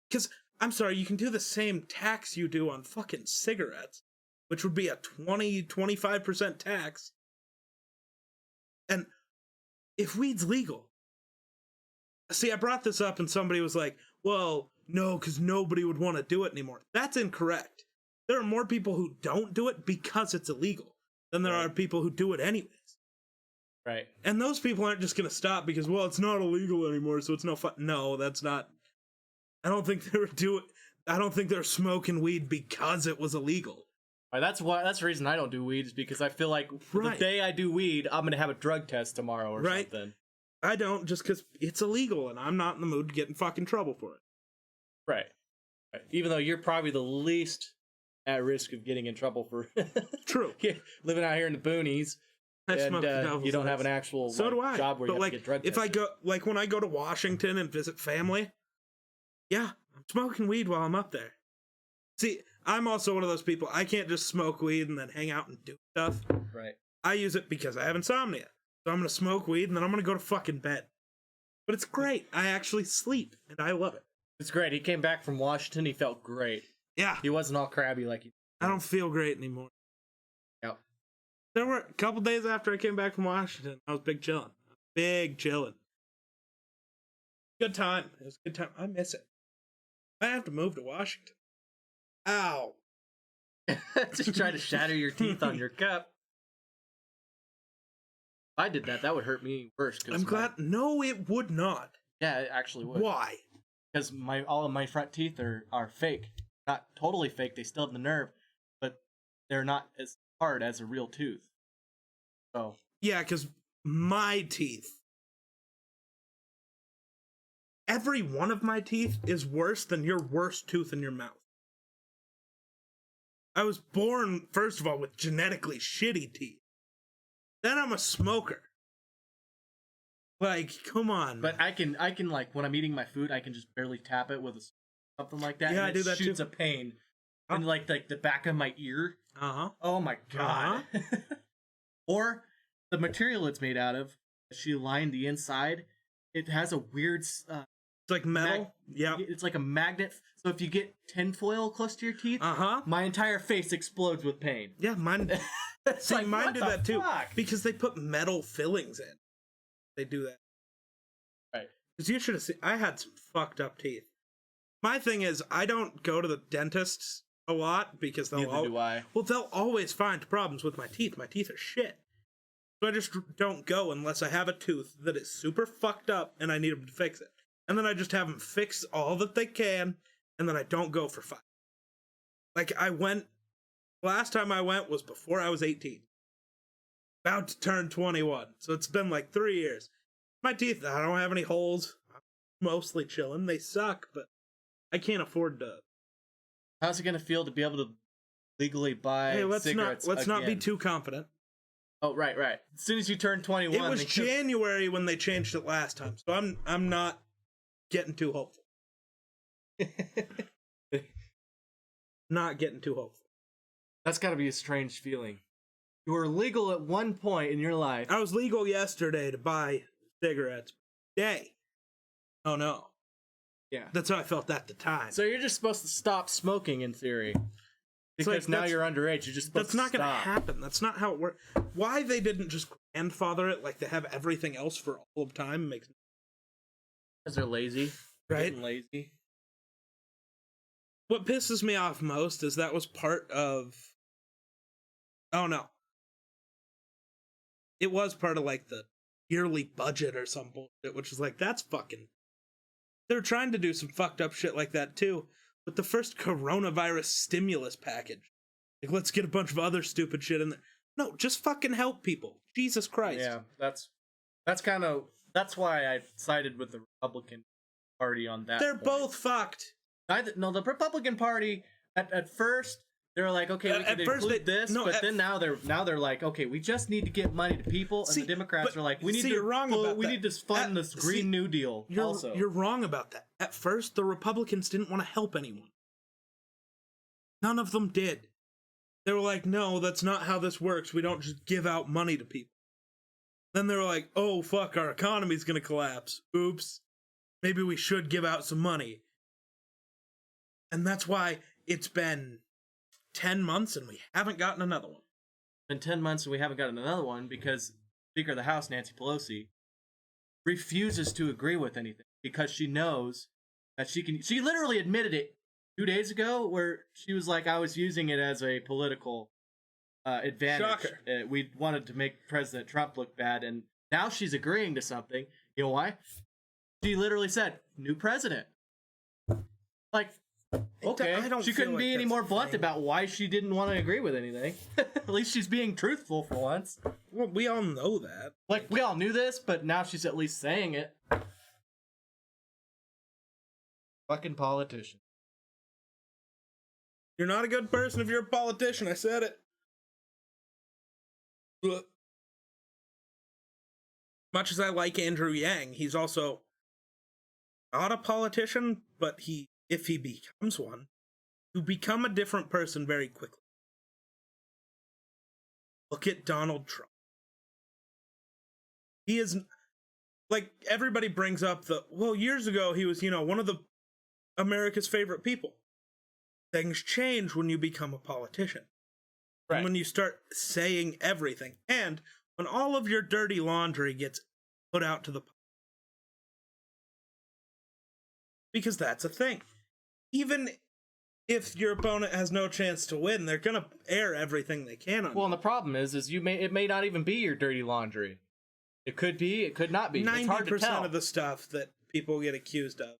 Because, I'm sorry, you can do the same tax you do on fucking cigarettes, which would be a 25% tax. And if weed's legal... See, I brought this up and somebody was like, well, no, because nobody would want to do it anymore. That's incorrect. There are more people who don't do it because it's illegal than there are people who do it anyways. Right. And those people aren't just going to stop because, well, it's not illegal anymore, so it's no fun. No, that's not. I don't think they're smoking weed because it was illegal. Right, that's the reason I don't do weed, is because I feel like the day I do weed, I'm gonna have a drug test tomorrow or something. I don't, just because it's illegal and I'm not in the mood to get in fucking trouble for it. Right. Even though you're probably the least at risk of getting in trouble for True. living out here in the boonies. I And smoke devil's you don't have lettuce. an actual So do I. job where But you have to get drug tested. if I go, like when I go to Washington and visit family, yeah, I'm smoking weed while I'm up there. See, I'm also one of those people, I can't just smoke weed and then hang out and do stuff. Right. I use it because I have insomnia. So I'm going to smoke weed and then I'm going to go to fucking bed. But it's great. I actually sleep and I love it. It's great. He came back from Washington. He felt great. Yeah. He wasn't all crabby like he... I don't feel great anymore. Yep. There were a couple days after I came back from Washington, I was big chilling. Big chilling. Good time. It was a good time. I miss it. I have to move to Washington. Ow. Just try to shatter your teeth on your cup. If I did that, that would hurt me worse. I'm glad. No, it would not. Yeah, it actually would. Why? Because all of my front teeth are fake. Not totally fake. They still have the nerve, but they're not as hard as a real tooth. So Yeah, because my teeth. Every one of my teeth is worse than your worst tooth in your mouth. I was born, first of all, with genetically shitty teeth. Then I'm a smoker. Like, come on. but I can like when I'm eating my food, I can just barely tap it with something like that. Yeah, and I do it that shoots too. a pain. Huh? And like the back of my ear. Uh-huh. Oh my god. Or the material it's made out of, she lined the inside. It has a weird It's like metal. Yeah. It's like a magnet. So if you get tinfoil close to your teeth, Uh-huh. my entire face explodes with pain. Yeah, mine. It's See, like, mine what did the that too. fuck? Because they put metal fillings in. They do that. Right. Because you should have seen. I had some fucked up teeth. My thing is, I don't go to the dentists a lot because Neither do I. they'll always find problems with my teeth. My teeth are shit. So I just don't go unless I have a tooth that is super fucked up and I need them to fix it. And then I just have them fix all that they can, and then I don't go for 5. Like, last time I went was before I was 18. About to turn 21. So it's been like 3 years. My teeth, I don't have any holes. I'm mostly chilling. They suck, but I can't afford to How's it gonna feel to be able to legally buy Hey, let's cigarettes not be again? too confident. Oh, right. As soon as you turn 21, It was they took- January when they changed it last time, so I'm not getting too hopeful. Not getting too hopeful. That's got to be a strange feeling. You were legal at one point in your life. I was legal yesterday to buy cigarettes. Day. Oh no. Yeah. That's how I felt at the time. So you're just supposed to stop smoking in theory. It's Because like, now that's- you're underage. You're just supposed That's not to going to stop. happen. That's not how it works. Why they didn't just grandfather it like they have everything else for all of time makes Because they're lazy. right. Getting lazy. What pisses me off most is that was part of. Oh no. It was part of like the yearly budget or some bullshit, which is like, that's fucking. They're trying to do some fucked up shit like that too, with the first coronavirus stimulus package. Like, let's get a bunch of other stupid shit in there. No, just fucking help people. Jesus Christ. Yeah, that's why I sided with the Republican Party on that. They're point. both fucked. No, the Republican Party at first they were like, okay, we At can first include they- this, no, but at- then now they're like, okay, we just need to get money to people, and See, the Democrats but- are like, we need see, to you're wrong about we that. need to fund this Green see, New Deal. Also, You're wrong about that. At first, the Republicans didn't want to help anyone. None of them did. They were like, no, that's not how this works. We don't just give out money to people. Then they were like, oh, fuck, our economy's gonna collapse. Oops. Maybe we should give out some money. And that's why it's been 10 months and we haven't gotten another one. it's been 10 months and we haven't gotten another one because Speaker of the House Nancy Pelosi refuses to agree with anything because she knows that she can. She literally admitted it 2 days ago, where she was like, "I was using it as a political advantage. Shocker. We wanted to make President Trump look bad, and now she's agreeing to something. You know why? She literally said, "New president." Like, okay, I don't she feel couldn't like be any that's more a blunt thing. about why she didn't want to agree with anything. At least she's being truthful for once. Well, we all know that. Like, we all knew this, but now she's at least saying it. Fucking politician. You're not a good person if you're a politician. I said it. Ugh. Much as I like Andrew Yang, he's also not a politician, but if he becomes one, he'll become a different person very quickly. Look at Donald Trump. He is, like, everybody brings up years ago he was, one of the America's favorite people. Things change when you become a politician. Right. And when you start saying everything. And when all of your dirty laundry gets put out to the public. Because that's a thing. Even if your opponent has no chance to win, they're gonna air everything they can on Well, and the problem is it may not even be your dirty laundry. It could be, it could not be. It's hard to 90% tell. of the stuff that people get accused of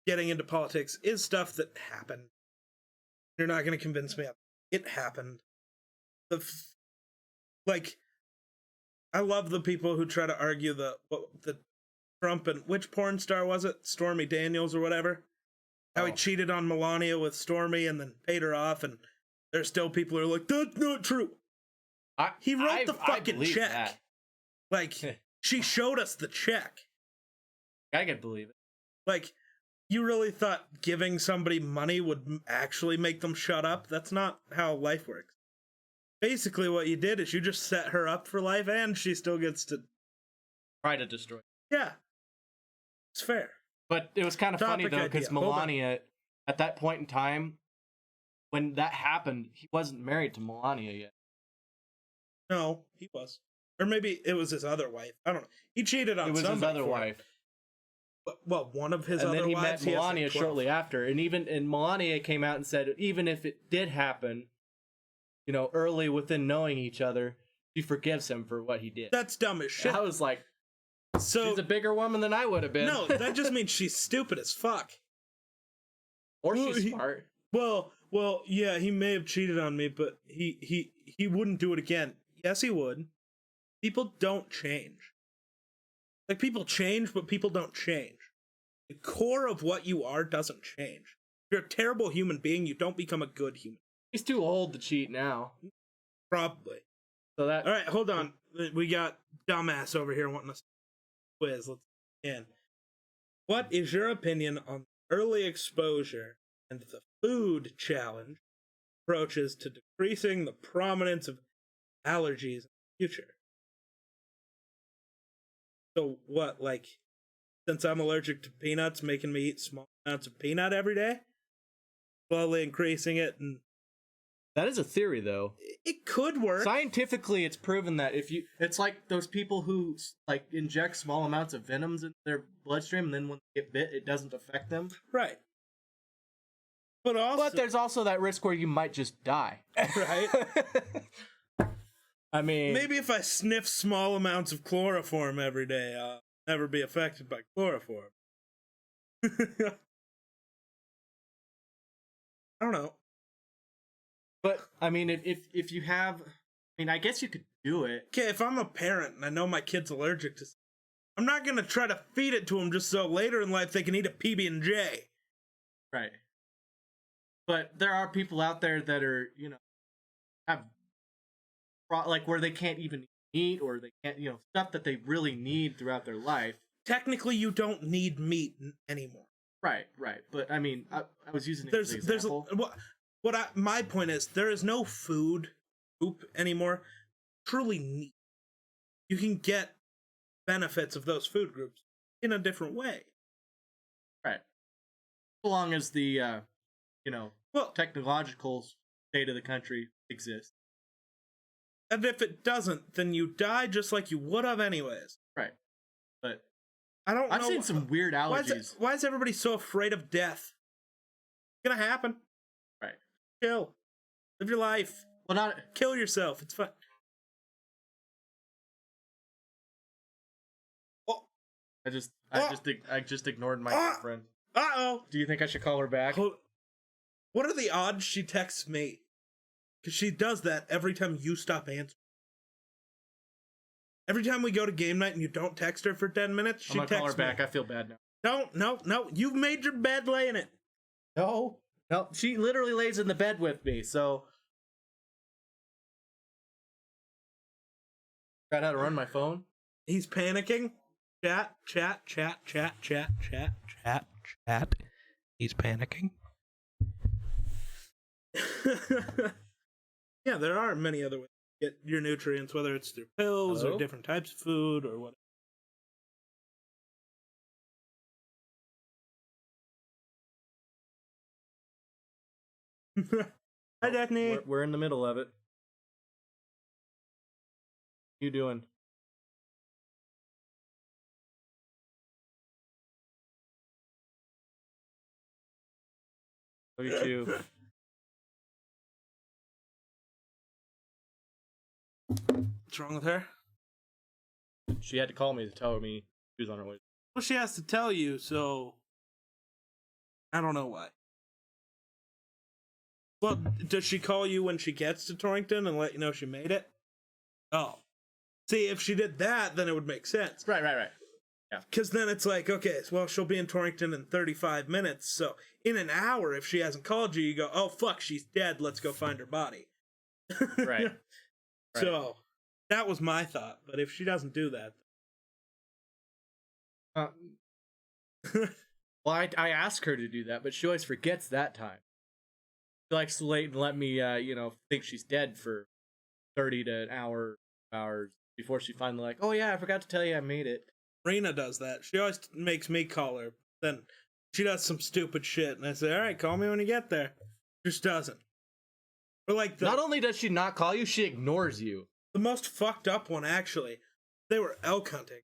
getting into politics is stuff that happened. You're not going to convince me of it. It happened. I love the people who try to argue the Trump and which porn star was it? Stormy Daniels or whatever. How he Oh. cheated on Melania with Stormy and then paid her off, and there's still people who are like, that's not true. He wrote the fucking believe check. that. Like, she showed us the check. I can believe it. Like, you really thought giving somebody money would actually make them shut up? That's not how life works. Basically, what you did is you just set her up for life, and she still gets to. Try to destroy. Yeah. It's fair. But it was kind of funny, Topic though, because idea. Hold on. Melania, at that point in time, when that happened, he wasn't married to Melania yet. No, he was. Or maybe it was his other wife. I don't know. He cheated on It was his somebody other for it. wife. Well, one of his And other then he wives. met has, like, Melania 12. shortly after. And Melania came out and said, even if it did happen, early within knowing each other, she forgives him for what he did. That's dumb as shit. I was like, So she's a bigger woman than I would have been. no, that just means she's stupid as fuck. Or Well, she's he- smart. Well, yeah, he may have cheated on me, but he wouldn't do it again. Yes, he would. People don't change. Like, people change, but people don't change. The core of what you are doesn't change. you're a terrible human being, you don't become a good human. He's too old to cheat now. Probably. So that All right, hold on. We got dumbass over here wanting us to quiz. Let's begin. What is your opinion on early exposure and the food challenge approaches to decreasing the prominence of allergies in the future? So what, like, since I'm allergic to peanuts, making me eat small amounts of peanut every day? Slowly increasing it, and that is a theory, though. it could work. Scientifically, it's proven that if you, it's like those people who like inject small amounts of venoms in their bloodstream, and then when they get bit, it doesn't affect them. Right. But also, But there's also that risk where you might just die. right? I mean, Maybe if I sniff small amounts of chloroform every day, I'll never be affected by chloroform. I don't know. but I mean, if you have, I mean, I guess you could do it. Okay, if I'm a parent and I know my kid's allergic to something, I'm not gonna try to feed it to them just so later in life they can eat a PB&J. Right. But there are people out there that are, you know, have like where they can't even eat, or they can't, you know, stuff that they really need throughout their life. Technically, you don't need meat anymore. Right. But I mean, I was using it as an example. My point is, there is no food group anymore truly need. You can get benefits of those food groups in a different way. Right. So long as the, you know, Well, technological state of the country exists. and if it doesn't, then you die just like you would have anyways. Right. But I don't know. I've seen some weird allergies. Why is everybody so afraid of death? It's gonna happen. Right. Chill. Live your life. Well, not. Kill yourself. It's fine. Oh. I just ignored my girlfriend. Uh-oh. Do you think I should call her back? What are the odds she texts me? Because she does that every time you stop answering. Every time we go to game night and you don't text her for 10 minutes, she I'm gonna texts call her back. me. I feel bad now. No. You've made your bed, lay in it. No. She literally lays in the bed with me. So, got how to run my phone. He's panicking. Chat. He's panicking. Yeah, there are many other ways to get your nutrients, whether it's through pills Hello? or different types of food or whatever. Hi, Daphne. We're in the middle of it. What you doing? Love you too. What's wrong with her? She had to call me to tell me she was on her way. Well, she has to tell you, so I don't know why. Well, does she call you when she gets to Torrington and let you know she made it? Oh. See, if she did that, then it would make sense. Right. Yeah. Because then it's like, okay, well, she'll be in Torrington in 35 minutes, so in an hour, if she hasn't called you, you go, oh, fuck, she's dead, let's go find her body. Right. So, that was my thought, but if she doesn't do that... Well, I ask her to do that, but she always forgets that time. She likes to wait and let me, think she's dead for 30 to an hours before she finally like, oh yeah, I forgot to tell you I made it. Rena does that. She always makes me call her. Then she does some stupid shit, and I say, all right, call me when you get there. Just doesn't. Or like Not only does she not call you, she ignores you. the most fucked up one, actually. They were elk hunting.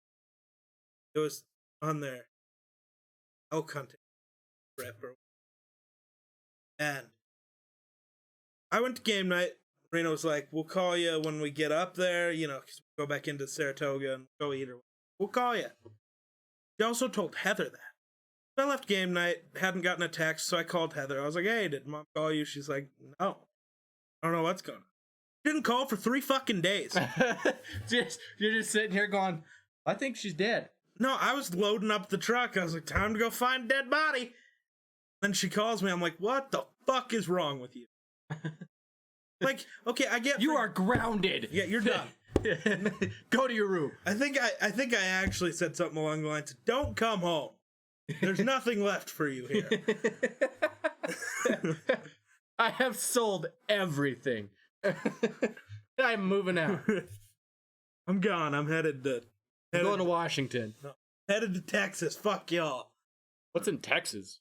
It was on their elk hunting trip. And I went to game night. Rena was like, we'll call you when we get up there, because we go back into Saratoga and go eat, or we'll call you. She also told Heather that. So I left game night, hadn't gotten a text, so I called Heather. I was like, hey, did Mom call you? She's like, no. I don't know what's going on. She didn't call for 3 fucking days. You're just sitting here going, I think she's dead. No, I was loading up the truck. I was like, time to go find a dead body. Then she calls me. I'm like, what the fuck is wrong with you? Like, okay, I get You are grounded. Yeah, you're done. Go to your room. I think I actually said something along the lines of, don't come home. There's nothing left for you here. I have sold everything. I'm moving out. I'm gone. I'm headed to I'm going to Washington. Texas. Fuck y'all. What's in Texas?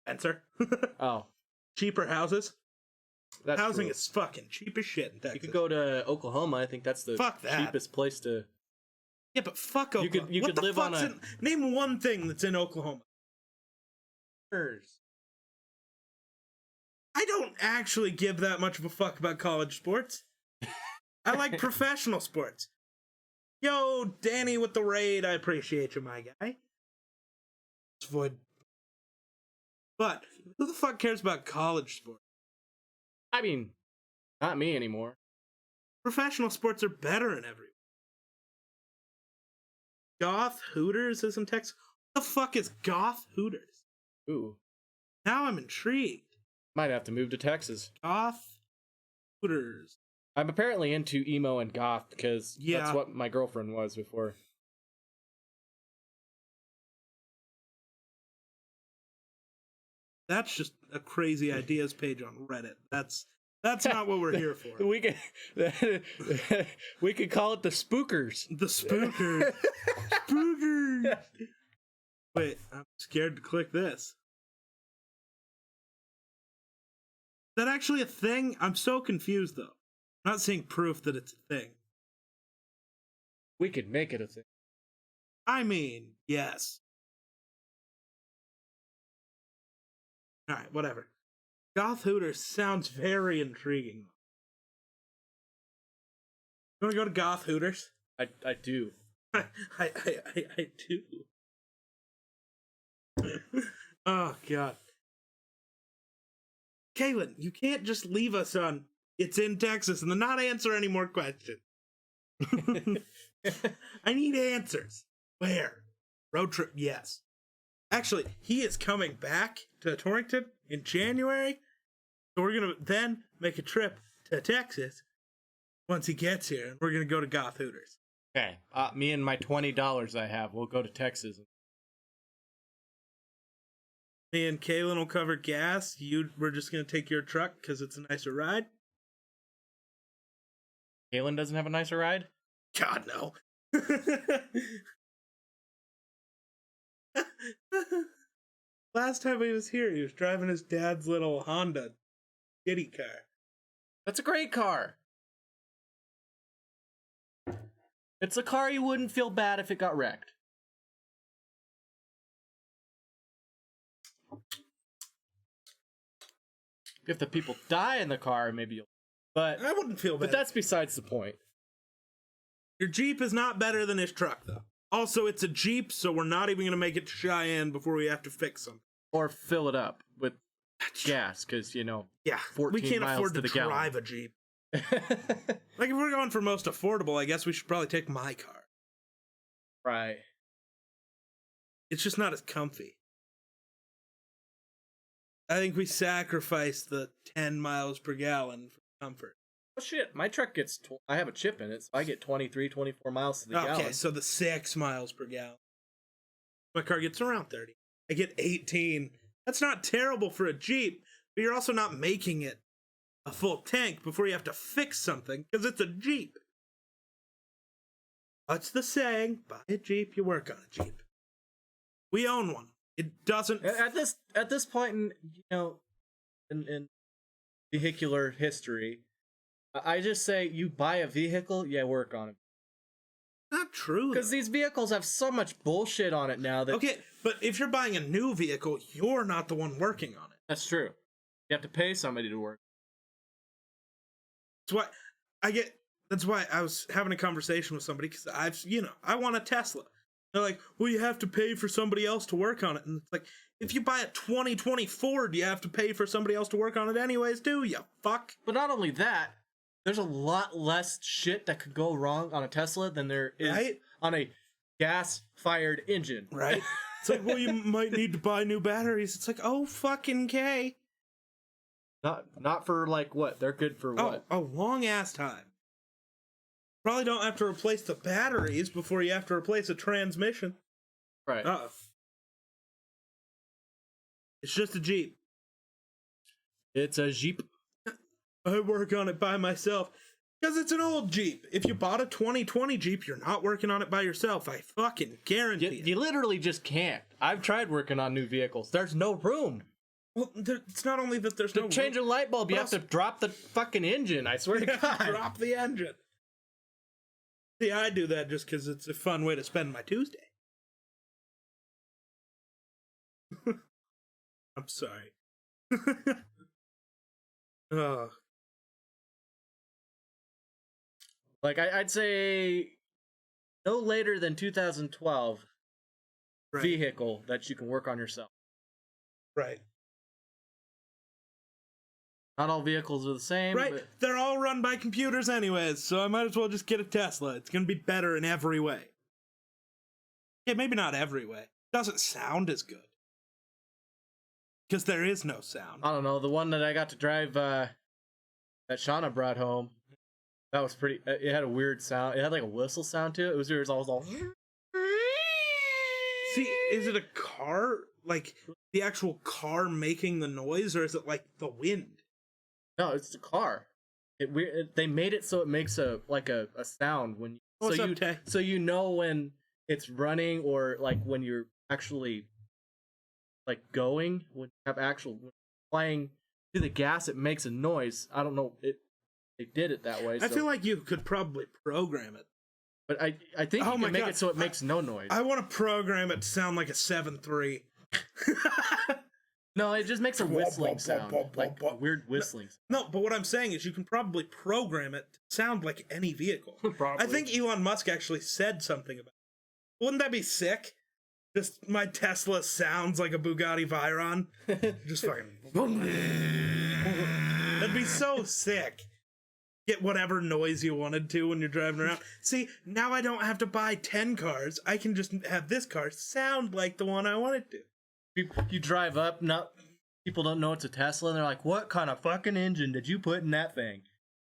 Answer. Oh, Cheaper houses. that's Housing true. is fucking cheap as shit in Texas. You could go to Oklahoma. I think that's the Fuck that. cheapest place to. Yeah, but fuck You Oklahoma. could- you What could the live on fuck's a- in- Name one thing that's in Oklahoma. I don't actually give that much of a fuck about college sports. I like professional sports. Yo, Danny with the raid, I appreciate you, my guy. Let's avoid. But who the fuck cares about college sports? I mean, not me anymore. Professional sports are better in every. Goth Hooters is in Texas. What the fuck is Goth Hooters? Ooh, Now I'm intrigued. might have to move to Texas. Goth Hooters. I'm apparently into emo and goth because Yeah. that's what my girlfriend was before. That's just a crazy ideas page on Reddit. That's not what we're here for. We could we could call it the Spookers. The Spookers. Spookers. Wait, I'm scared to click this. Is that actually a thing? I'm so confused though. I'm not seeing proof that it's a thing. We could make it a thing. I mean, yes. Alright, whatever. Goth Hooters sounds very intriguing. You wanna go to Goth Hooters? I do. I do. Oh god. Kaylin, you can't just leave us on it's in Texas and then not answer any more questions. I need answers. Where? Road trip, yes. Actually, he is coming back to Torrington in January. So we're gonna then make a trip to Texas once he gets here, and we're gonna go to Goth Hooters. Okay, me and my $20 I have, we'll go to Texas. Me and Kaylin will cover gas. We're just gonna take your truck because it's a nicer ride. Galen doesn't have a nicer ride? God no. Last time he was here, he was driving his dad's little Honda kitty car. That's a great car. It's a car you wouldn't feel bad if it got wrecked. If the people die in the car, maybe you'll. But I wouldn't feel bad. but that's besides the point. Your Jeep is not better than his truck, though. Also, it's a Jeep, so we're not even gonna make it to Cheyenne before we have to fix them. Or fill it up with gas, because Yeah, 14 we can't miles afford to to the gallon. drive a Jeep. Like, if we're going for most affordable, I guess we should probably take my car. Right. It's just not as comfy. I think we sacrificed the 10 miles per gallon for comfort. Oh shit, my truck gets. I have a chip in it, so I get 23, 24 miles to the Okay, gallon. so the 6 miles per gallon. My car gets around 30. I get 18. That's not terrible for a Jeep, but you're also not making it a full tank before you have to fix something, because it's a Jeep. What's the saying? Buy a Jeep, you work on a Jeep. We own one. It doesn't... At this point in vehicular history, I just say you buy a vehicle, yeah, work on it. Not true. Because though. these vehicles have so much bullshit on it now that Okay, but if you're buying a new vehicle, you're not the one working on it. that's true. You have to pay somebody to work. That's why I was having a conversation with somebody, because I want a Tesla. They're like, well, you have to pay for somebody else to work on it. And it's like, if you buy a 2020 Ford, you have to pay for somebody else to work on it anyways, do you fuck? But not only that, there's a lot less shit that could go wrong on a Tesla than there is Right? on a gas-fired engine. Right? It's like, well, you might need to buy new batteries. It's like, oh, fucking K. Not for like what? They're good for what? Oh, a long ass time. Probably don't have to replace the batteries before you have to replace a transmission. Right. It's just a Jeep. It's a Jeep. I work on it by myself. Because it's an old Jeep. If you bought a 2020 Jeep, you're not working on it by yourself. I fucking guarantee it. You literally just can't. I've tried working on new vehicles. There's no room. Well, it's not only that there's To no change a light bulb, you have to drop the fucking engine. I swear to God. drop the engine. See, I do that just because it's a fun way to spend my Tuesday. I'm sorry. Ugh. Like, I'd say no later than 2012 Right. vehicle that you can work on yourself. Right. Not all vehicles are the same. Right. But They're all run by computers anyways, so I might as well just get a Tesla. It's going to be better in every way. Yeah, maybe not every way. Doesn't sound as good. Because there is no sound. I don't know. The one that I got to drive that Shauna brought home, that was pretty. It had a weird sound. It had like a whistle sound to it. It was weird. It was all. See, is it a car? Like, the actual car making the noise, or is it like the wind? No, it's the car. They made it so it makes a sound when you, What's up, Tay? so you know when it's running or like when you're actually like going when you have actual when applying to the gas, it makes a noise. I don't know they did it that way. I feel like you could probably program it. but I think Oh you my can make God. it so it makes no noise. I want to program it to sound like a 7.3. No, it just makes a whistling sound, like a weird whistling. No, but what I'm saying is you can probably program it to sound like any vehicle. Probably. I think Elon Musk actually said something about it. Wouldn't that be sick? Just my Tesla sounds like a Bugatti Veyron. Just fucking. That'd be so sick. Get whatever noise you wanted to when you're driving around. See, now I don't have to buy 10 cars. I can just have this car sound like the one I want it to. You drive up, people don't know it's a Tesla, and they're like, "What kind of fucking engine did you put in that thing?"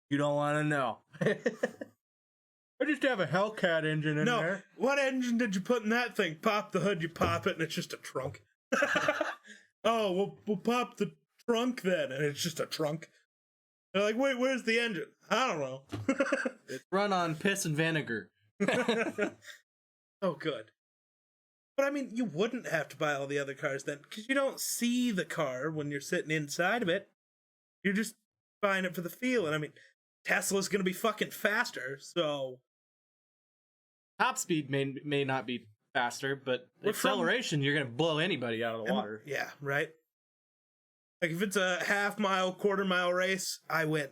You don't want to know. I just have a Hellcat engine in No, there. what engine did you put in that thing? Pop the hood, you pop it, and it's just a trunk. Oh, we'll pop the trunk then, and it's just a trunk. They're like, wait, where's the engine? I don't know. It's run on piss and vinegar. Oh, good. But I mean, you wouldn't have to buy all the other cars then, because you don't see the car when you're sitting inside of it. You're just buying it for the feel. And I mean, Tesla's gonna be fucking faster, so Top speed may not be faster, but acceleration, you're gonna blow anybody out of the water. Yeah, right. Like if it's a half-mile, quarter-mile race, I win.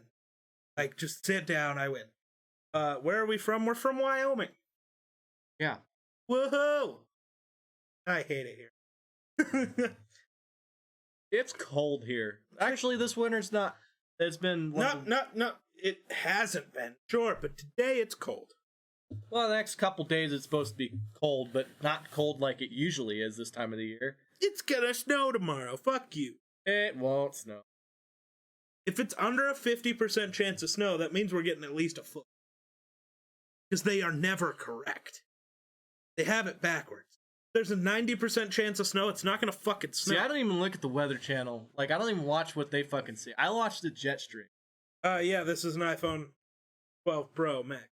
Like just sit down, I win. Where are we from? We're from Wyoming. Yeah. Woohoo! I hate it here. It's cold here. Actually, this winter's not. It's been No. It hasn't been. Sure, but today it's cold. well. The next couple days it's supposed to be cold, but not cold like it usually is this time of the year. It's gonna snow tomorrow. Fuck you. It won't snow. If it's under a 50% chance of snow, that means we're getting at least a foot. Because they are never correct. They have it backwards. There's a 90% chance of snow, it's not gonna fucking snow. See, I don't even look at the Weather Channel. Like, I don't even watch what they fucking say. I watch the jet stream. Yeah, this is an iPhone 12 Pro Max.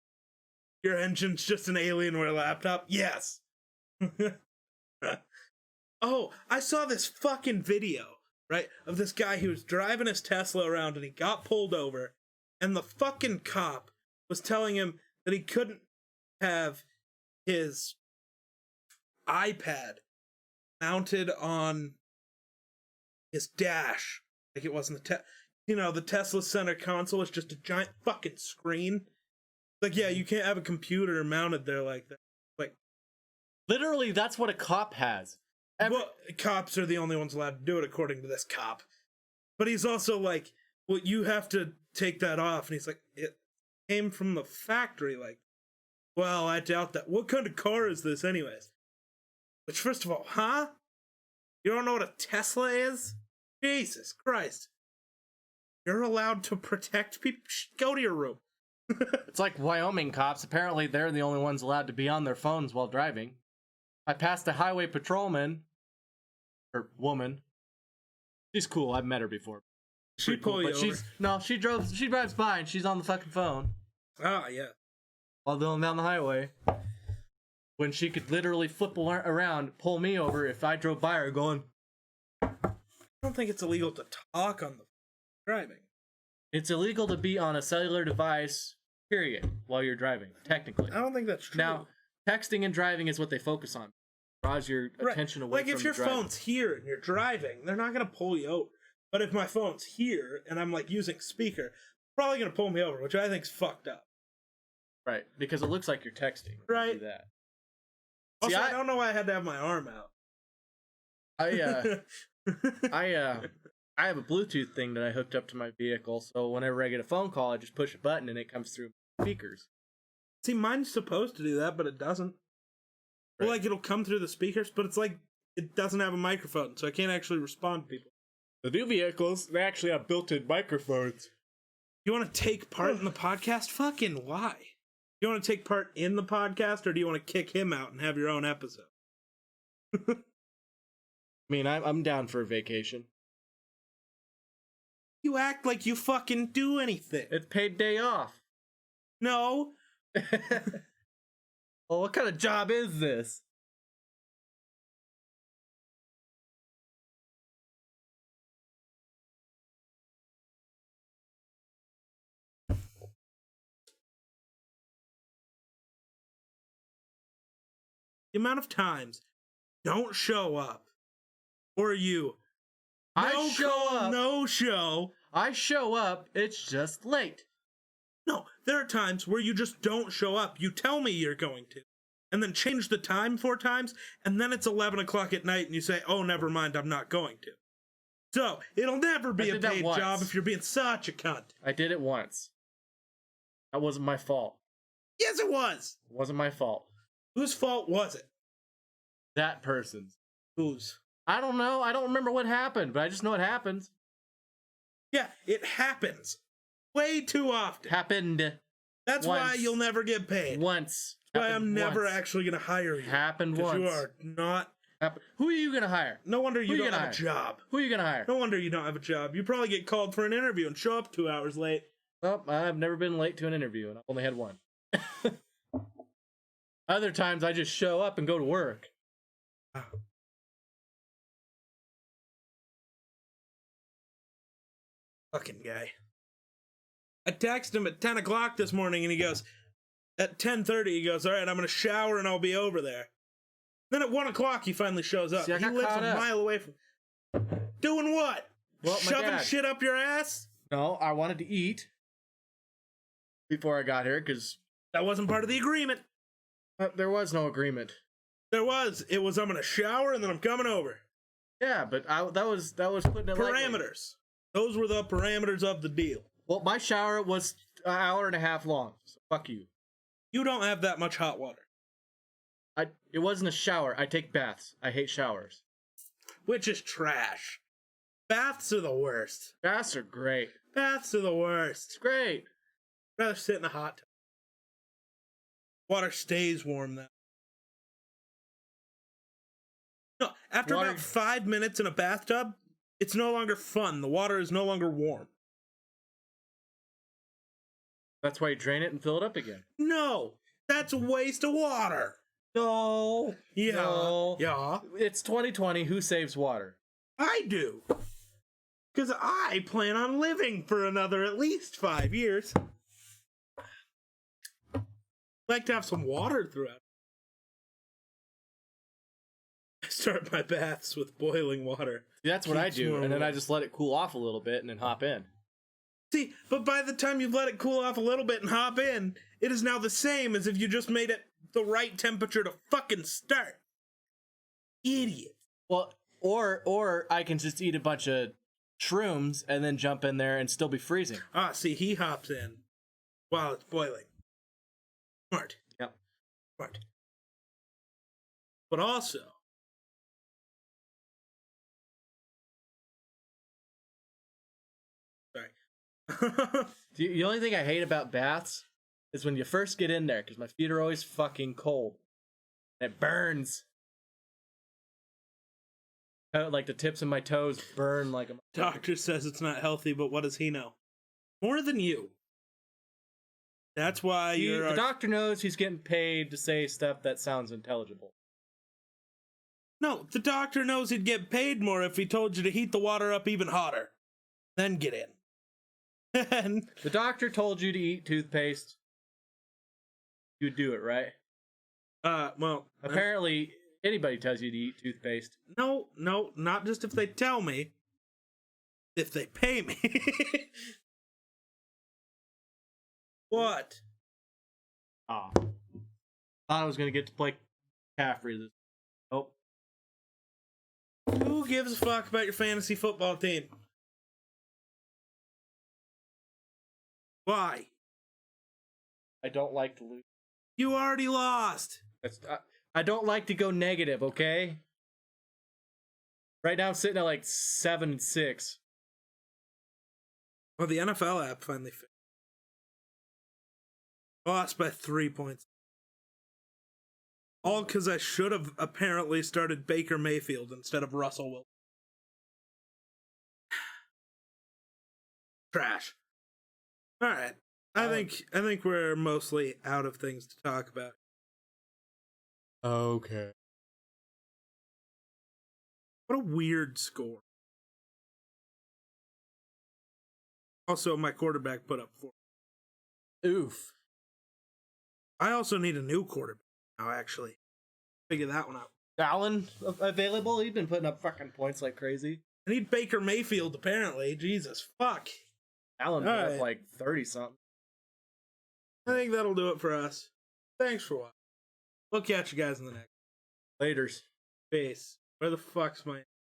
Your engine's just an Alienware laptop? Yes. Oh, I saw this fucking video, right, of this guy who was driving his Tesla around and he got pulled over, and the fucking cop was telling him that he couldn't have his iPad mounted on his dash. Like it wasn't the Tesla center console is just a giant fucking screen. Like, yeah, you can't have a computer mounted there like that. Like, Literally, that's what a cop has. well, cops are the only ones allowed to do it, according to this cop. But he's also like, well, you have to take that off. And he's like, it came from the factory. Like, well, I doubt that. What kind of car is this, anyways? Which, first of all, huh? You don't know what a Tesla is? Jesus Christ. You're allowed to protect people? Go to your room. It's like Wyoming cops. Apparently, they're the only ones allowed to be on their phones while driving. I passed a highway patrolman, or woman. She's cool. I've met her before. She Pretty pull you but over. she drives by and she's on the fucking phone Ah, yeah. while going down the highway. When she could literally flip around, pull me over if I drove by her going, I don't think it's illegal to talk on the driving. it's illegal to be on a cellular device, period, while you're driving, technically. I don't think that's true. Now, texting and driving is what they focus on. Draws your attention away like from if your the driving. phone's here and you're driving, they're not gonna pull you over. But if my phone's here and I'm like using speaker, probably gonna pull me over, which I think's fucked up. Right, because it looks like you're texting. Right. Do that. Also, See, I don't know why I had to have my arm out. I have a Bluetooth thing that I hooked up to my vehicle, so whenever I get a phone call, I just push a button and it comes through speakers. See, mine's supposed to do that, but it doesn't. Well, Right. like it'll come through the speakers, but it's like it doesn't have a microphone, so I can't actually respond to people. The new vehicles, they actually have built-in microphones. You want to take part in the podcast? Fucking why? You want to take part in the podcast, or do you want to kick him out and have your own episode? I mean, I'm down for a vacation. You act like you fucking do anything. It's paid day off. No. Well, what kind of job is this? The amount of times don't show up, or you I show call, up. no show. I show up. It's just late. No, there are times where you just don't show up. You tell me you're going to, and then change the time 4 times, and then it's 11 o'clock at night, and you say, "Oh, never mind, I'm not going to." So it'll never be a did that paid once. job if you're being such a cunt. I did it once. That wasn't my fault. Yes, it was. It wasn't my fault. Whose fault was it? That person's. Whose? I don't know. I don't remember what happened, but I just know it happens. Yeah, it happens way too often. Happened That's why once. you'll never get paid. once. That's why Happened I'm never once. actually gonna hire you. Happened Because once. you are not. Who are you gonna hire? No wonder Who you you don't gonna have a job. Who are you gonna hire? No wonder you don't have a job. You probably get called for an interview and show up 2 hours late. Well, I've never been late to an interview, and I've only had one. Other times, I just show up and go to work. Fucking guy. I texted him at 10 o'clock this morning and he goes, at 10:30, he goes, "All right, I'm going to shower and I'll be over there." Then at 1 o'clock, he finally shows up. See, I He got lives caught a up. mile away from. Doing what? Well, my Shoving dad. shit up your ass? No, I wanted to eat before I got here because That wasn't part of the agreement. there was no agreement. There was. It was, I'm going to shower and then I'm coming over. Yeah, but that was putting it lightly. Parameters. Those were the parameters of the deal. Well, my shower was an hour and a half long. So fuck you. You don't have that much hot water. It wasn't a shower. I take baths. I hate showers. Which is trash. Baths are the worst. Baths are great. Baths are the worst. It's great. Rather sit in a hot tub. Water stays warm then. No, after Water- about 5 minutes in a bathtub, it's no longer fun. The water is no longer warm. That's why you drain it and fill it up again. No, that's a waste of water. No. Yeah, No. yeah, It's 2020. Who saves water? I do. Because I plan on living for another at least 5 years. Like to have some water throughout. I start my baths with boiling water. That's what I Keeps do, more and then I warm. just let it cool off a little bit and then hop in. See, but by the time you've let it cool off a little bit and hop in, it is now the same as if you just made it the right temperature to fucking start. Idiot. Well, or I can just eat a bunch of shrooms and then jump in there and still be freezing. Ah, see, he hops in while it's boiling. Smart. Yep. Smart. But also, The only thing I hate about baths is when you first get in there, because my feet are always fucking cold. It burns. Like the tips of my toes burn like a... Doctor says it's not healthy, but what does he know? More than you. That's why you're... The doctor knows he's getting paid to say stuff that sounds intelligible. No, the doctor knows he'd get paid more if he told you to heat the water up even hotter. Then get in. And The doctor told you to eat toothpaste. You'd do it, right? well... Apparently, anybody tells you to eat toothpaste. No, not just if they tell me. If they pay me. What? Ah. Thought I was going to get to play Caffrey this. Nope. Who gives a fuck about your fantasy football team? Why? I don't like to lose. You already lost. I don't like to go negative, okay? Right now I'm sitting at like 7-6. Well, the NFL app finally fixed. Lost by 3 points. All because I should have apparently started Baker Mayfield instead of Russell Wilson. Trash. All right. I think we're mostly out of things to talk about. Okay. What a weird score. Also, my quarterback put up 4. Oof. I also need a new quarterback now, actually. Figure that one out. Allen available? He's been putting up fucking points like crazy. I need Baker Mayfield, apparently. Jesus, fuck. Allen put All up right. like 30-something. I think that'll do it for us. Thanks for watching. We'll catch you guys in the next. Laters. Peace. Where the fuck's my...